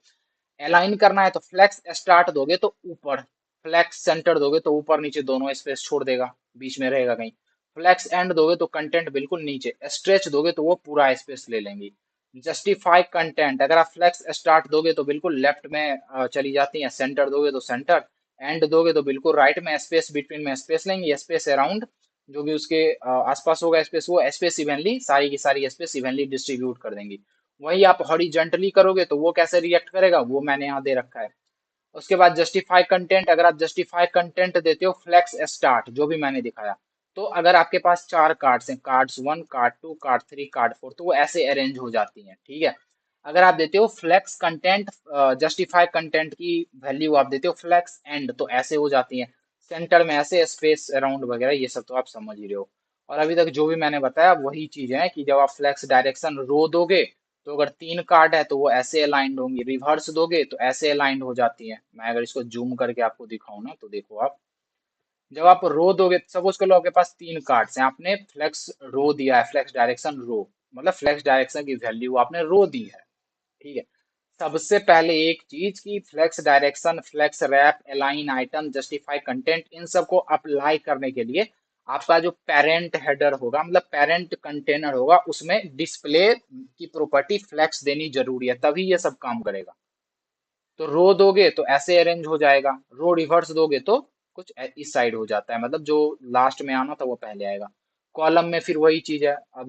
अलाइन करना है तो फ्लेक्स स्टार्ट दोगे तो ऊपर, फ्लेक्स सेंटर दोगे तो ऊपर नीचे दोनों स्पेस छोड़ देगा, बीच में रहेगा कहीं। फ्लेक्स एंड दोगे तो कंटेंट बिल्कुल नीचे, स्ट्रेच दोगे तो वो पूरा स्पेस ले लेंगी। जस्टिफाई कंटेंट, अगर आप फ्लेक्स स्टार्ट दोगे तो बिल्कुल लेफ्ट में चली जाती हैं, सेंटर दोगे तो सेंटर, एंड दोगे तो बिल्कुल राइट में, स्पेस बिटवीन में स्पेस लेंगी, स्पेस अराउंड जो भी उसके आसपास होगा स्पेस, वो स्पेस इवनली सारी की सारी स्पेस इवनली डिस्ट्रीब्यूट कर देंगी। वही आप हॉरिजेंटली करोगे तो वो कैसे रिएक्ट करेगा वो मैंने यहाँ दे रखा है। उसके बाद जस्टिफाई कंटेंट, अगर आप जस्टिफाई कंटेंट देते हो फ्लेक्स स्टार्ट जो भी मैंने दिखाया, तो अगर आपके पास चार कार्ड्स हैं, cards one, card two, card three, card four, तो वो ऐसे अरेंज हो जाती हैं, ठीक है। अगर आप देते हो फ्लेक्स कंटेंट, जस्टिफाई कंटेंट की वैल्यू आप देते हो फ्लेक्स एंड, तो ऐसे हो जाती हैं, सेंटर में ऐसे, स्पेस अराउंड वगैरह ये सब तो आप समझ ही रहे हो। और अभी तक जो भी मैंने बताया वही चीज है कि जब आप फ्लेक्स डायरेक्शन रो दोगे तो अगर तीन कार्ड है तो वो ऐसे अलाइंड होंगी, रिवर्स दोगे तो ऐसे अलाइंड हो जाती है। मैं अगर इसको जूम करके आपको दिखाऊं ना तो देखो आप, जब आप रो दोगे, सपोज कर लो आपके पास तीन कार्ड्स हैं, आपने फ्लेक्स रो दिया है, फ्लेक्स डायरेक्शन रो, मतलब फ्लेक्स डायरेक्शन की वैल्यू आपने रो दी है, ठीक है। सबसे पहले एक चीज की flex direction, flex wrap, align item, justify content, इन सबको अप्लाई करने के लिए आपका जो पेरेंट हेडर होगा, मतलब पेरेंट कंटेनर होगा, उसमें डिस्प्ले की प्रॉपर्टी फ्लेक्स देनी जरूरी है, तभी ये सब काम करेगा। तो रो दोगे तो ऐसे अरेंज हो जाएगा, रो रिवर्स दोगे तो कुछ इस साइड हो जाता है, मतलब जो लास्ट में आना था वो पहले आएगा। कॉलम में फिर वही चीज है, अब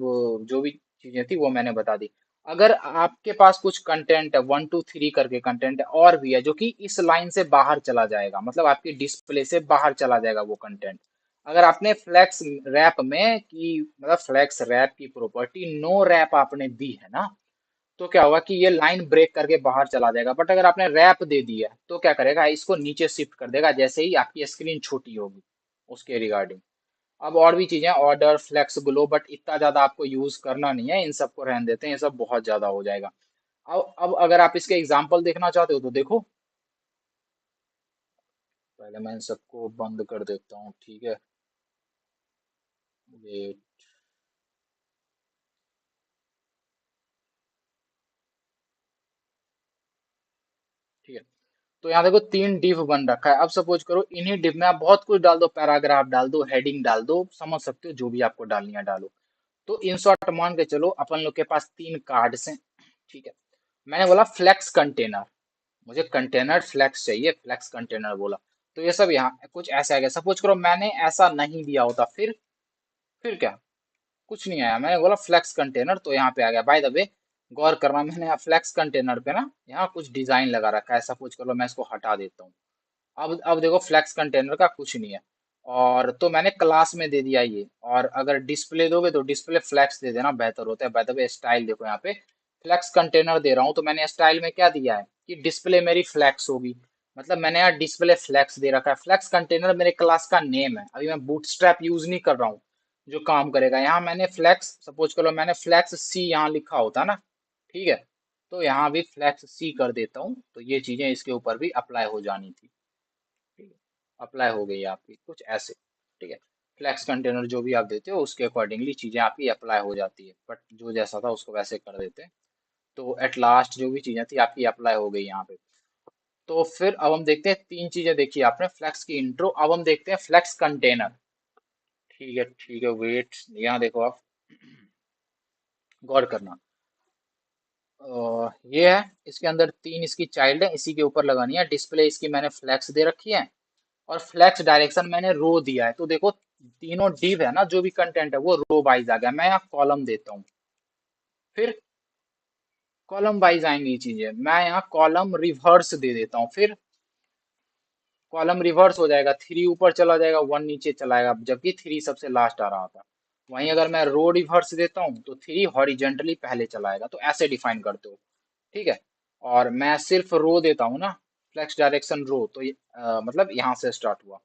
जो भी चीजें थी वो मैंने बता दी। अगर आपके पास कुछ कंटेंट है, 1 2 3 करके कंटेंट है और भी है जो कि इस लाइन से बाहर चला जाएगा, मतलब आपकी डिस्प्ले से बाहर चला जाएगा वो कंटेंट। अगर आपने फ्लैक्स रैप में की, मतलब फ्लैक्स रैप की प्रॉपर्टी नो रैप आपने दी है ना, तो क्या होगा कि ये लाइन ब्रेक करके बाहर चला जाएगा। बट अगर आपने रैप दे दिया तो क्या करेगा, इसको नीचे शिफ्ट कर देगा जैसे ही आपकी स्क्रीन छोटी होगी उसके रिगार्डिंग। अब और भी चीजें, ऑर्डर, फ्लेक्स, ग्लो, बट इतना ज्यादा आपको यूज करना नहीं है, इन सबको रहने देते हैं, ये सब बहुत ज्यादा हो जाएगा। अब अगर आप इसके एग्जाम्पल देखना चाहते हो तो देखो, पहले मैं इन सबको बंद कर देता हूँ, ठीक है। ये ठीक है। तो यहाँ देखो 3 div बन रखा है। अब सपोज करो इन्हीं div में आप बहुत कुछ डाल दो, पैराग्राफ डाल दो, हेडिंग डाल दो, समझ सकते हो, जो भी आपको डालनी है डालो। तो इन शॉर्ट मान के चलो अपन लोग के पास 3 कार्ड्स हैं, ठीक है। मैंने बोला फ्लेक्स कंटेनर, मुझे कंटेनर फ्लेक्स चाहिए, फ्लेक्स कंटेनर बोला। तो ये सब यहाँ कुछ ऐसा आ गया। सपोज करो मैंने ऐसा नहीं दिया होता, फिर क्या, कुछ नहीं आया। मैंने बोला फ्लेक्स कंटेनर तो यहाँ पे आ गया। बाय द वे, गौर करना, मैंने यहाँ फ्लेक्स कंटेनर पे ना यहाँ कुछ डिजाइन लगा रखा है। सपोज करो मैं इसको हटा देता हूँ। अब देखो फ्लेक्स कंटेनर का कुछ नहीं है। और तो मैंने क्लास में दे दिया ये। और अगर डिस्प्ले दोगे तो डिस्प्ले फ्लेक्स दे देना, बेहतर होता है। बाय द वे स्टाइल देखो, यहाँ पे फ्लेक्स कंटेनर दे रहा हूँ तो मैंने स्टाइल में क्या दिया है कि डिस्प्ले मेरी फ्लेक्स होगी। मतलब मैंने यहाँ डिस्प्ले फ्लेक्स दे रखा है। फ्लेक्स कंटेनर मेरे क्लास का नेम है। अभी मैं बूटस्ट्रैप यूज नहीं कर रहा हूँ जो काम करेगा। यहाँ मैंने फ्लेक्स, सपोज करो मैंने फ्लेक्स सी यहाँ लिखा होता ना, ठीक है। तो यहाँ भी फ्लेक्स सी कर देता हूँ, तो ये चीजें इसके ऊपर भी अप्लाई हो जानी थी, ठीक है। अप्लाई हो गई है आपकी कुछ ऐसे, ठीक है। फ्लेक्स कंटेनर जो भी आप देते हो उसके अकॉर्डिंगली चीजें आपकी अप्लाई हो जाती है, बट जो जैसा था उसको वैसे कर देते हैं। तो एट लास्ट जो भी चीजें थी आपकी अप्लाई हो गई यहाँ पे। तो फिर अब हम देखते हैं, 3 चीजें देखी आपने फ्लेक्स की इंट्रो, अब हम देखते हैं फ्लेक्स कंटेनर। ठीक है, ठीक है, वेट, यहाँ देखो आप, गौर करना। ये है, इसके अंदर 3 इसकी चाइल्ड है, इसी के ऊपर लगानी है। डिस्प्ले इसकी मैंने फ्लेक्स दे रखी है, और फ्लेक्स डायरेक्शन मैंने रो दिया है। तो देखो तीनों डिव है ना, जो भी कंटेंट है वो रो वाइज आ गया। मैं यहाँ कॉलम देता हूँ, फिर कॉलम वाइज आएंगी चीजें। मैं यहाँ कॉलम रिवर्स दे देता हूँ, फिर कॉलम रिवर्स हो जाएगा। 3 ऊपर चला जाएगा, 1 नीचे चलाएगा, जबकि 3 सबसे लास्ट आ रहा था। वहीं अगर मैं रो रिवर्स देता हूँ तो 3 हॉरिजेंटली पहले चलाएगा। तो ऐसे डिफाइन करते हो, ठीक है। और मैं सिर्फ रो देता हूँ ना, फ्लेक्स डायरेक्शन रो, तो मतलब यहाँ से स्टार्ट हुआ।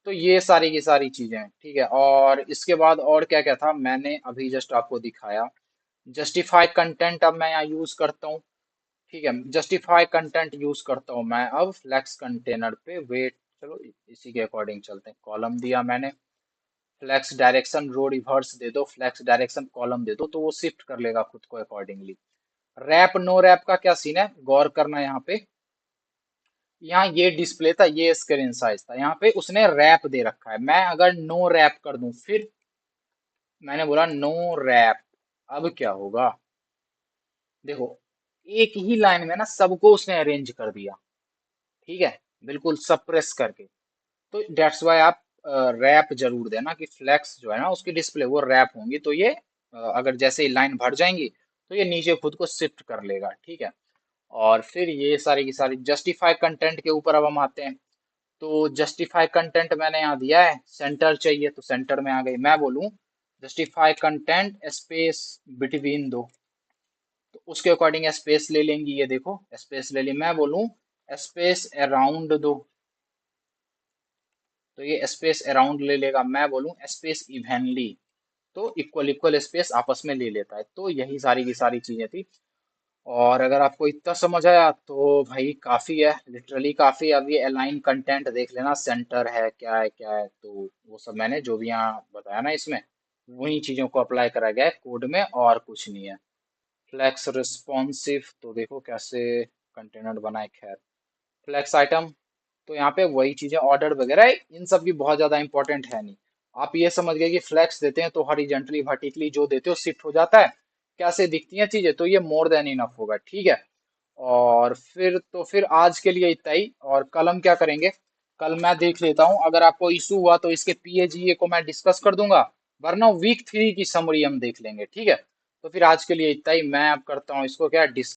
तो ये सारी की सारी चीजें हैं, ठीक है। और इसके बाद और क्या क्या था मैंने अभी जस्ट आपको दिखाया। जस्टिफाई कंटेंट अब मैं यहाँ यूज करता हूँ, ठीक है। जस्टिफाई कंटेंट यूज करता हूँ मैं अब फ्लेक्स कंटेनर पे। वेट, चलो इसी के अकॉर्डिंग चलते हैं। कॉलम दिया मैंने, फ्लेक्स डायरेक्शन रो रिवर्स दे दो, फ्लेक्स डायरेक्शन कॉलम दे दो, तो वो शिफ्ट कर लेगा खुद को अकॉर्डिंगली। रैप नो रैप का क्या सीन है, गौर करना यहाँ पे। यहाँ ये डिस्प्ले था, ये स्क्रीन साइज था, यहाँ पे उसने रैप दे रखा है। मैं अगर नो रैप कर दूं, फिर मैंने बोला नो रैप, अब क्या होगा, देखो एक ही लाइन में ना सबको उसने अरेंज कर दिया, ठीक है, बिल्कुल सप्रेस करके। तो डेट्स वाई आप रैप जरूर देना कि फ्लेक्स जो है ना उसकी डिस्प्ले वो रैप होंगी, तो ये अगर जैसे ही लाइन भर जाएंगी तो ये नीचे खुद को शिफ्ट कर लेगा, ठीक है। और फिर ये सारी की सारी जस्टिफाई कंटेंट के ऊपर अब हम आते हैं। तो जस्टिफाई कंटेंट मैंने यहाँ दिया है, सेंटर चाहिए तो सेंटर में आ गई। मैं बोलूँ जस्टिफाई कंटेंट स्पेस बिटवीन दो, तो उसके अकॉर्डिंग स्पेस ले लेंगी। ये देखो स्पेस ले ली। मैं बोलूँ स्पेस अराउंड दो, तो ये स्पेस अराउंड ले लेगा। मैं बोलूँ स्पेस इवनली, तो इक्वल इक्वल स्पेस आपस में ले लेता है। तो यही सारी की सारी चीजें थी। और अगर आपको इतना समझ आया तो भाई काफी है, लिटरली काफी है। अब ये अलाइन कंटेंट देख लेना, सेंटर है क्या है, तो वो सब मैंने जो भी यहाँ बताया ना इसमें, वही चीजों को अप्लाई करा गया है कोड में, और कुछ नहीं है। फ्लेक्स रिस्पॉन्सिव तो देखो कैसे कंटेनर बनाए, खैर। फ्लेक्स आइटम, तो यहाँ पे वही चीजें ऑर्डर वगैरह इन सब की बहुत ज्यादा इंपॉर्टेंट है नहीं। आप ये समझ गए कि फ्लेक्स देते हैं तो हॉरिजेंटली वर्टिकली जो देते हो शिफ्ट हो जाता है, कैसे दिखती हैं चीजें, तो ये मोर देन इनफ होगा, ठीक है। और फिर तो फिर आज के लिए इतना ही। और कल हम क्या करेंगे, कल मैं देख लेता हूँ, अगर आपको इशू हुआ तो इसके पीएजीए को मैं डिस्कस कर दूंगा, वरना वीक 3 की समरी हम देख लेंगे, ठीक है। तो फिर आज के लिए इतना ही। मैं अब करता हूँ इसको क्या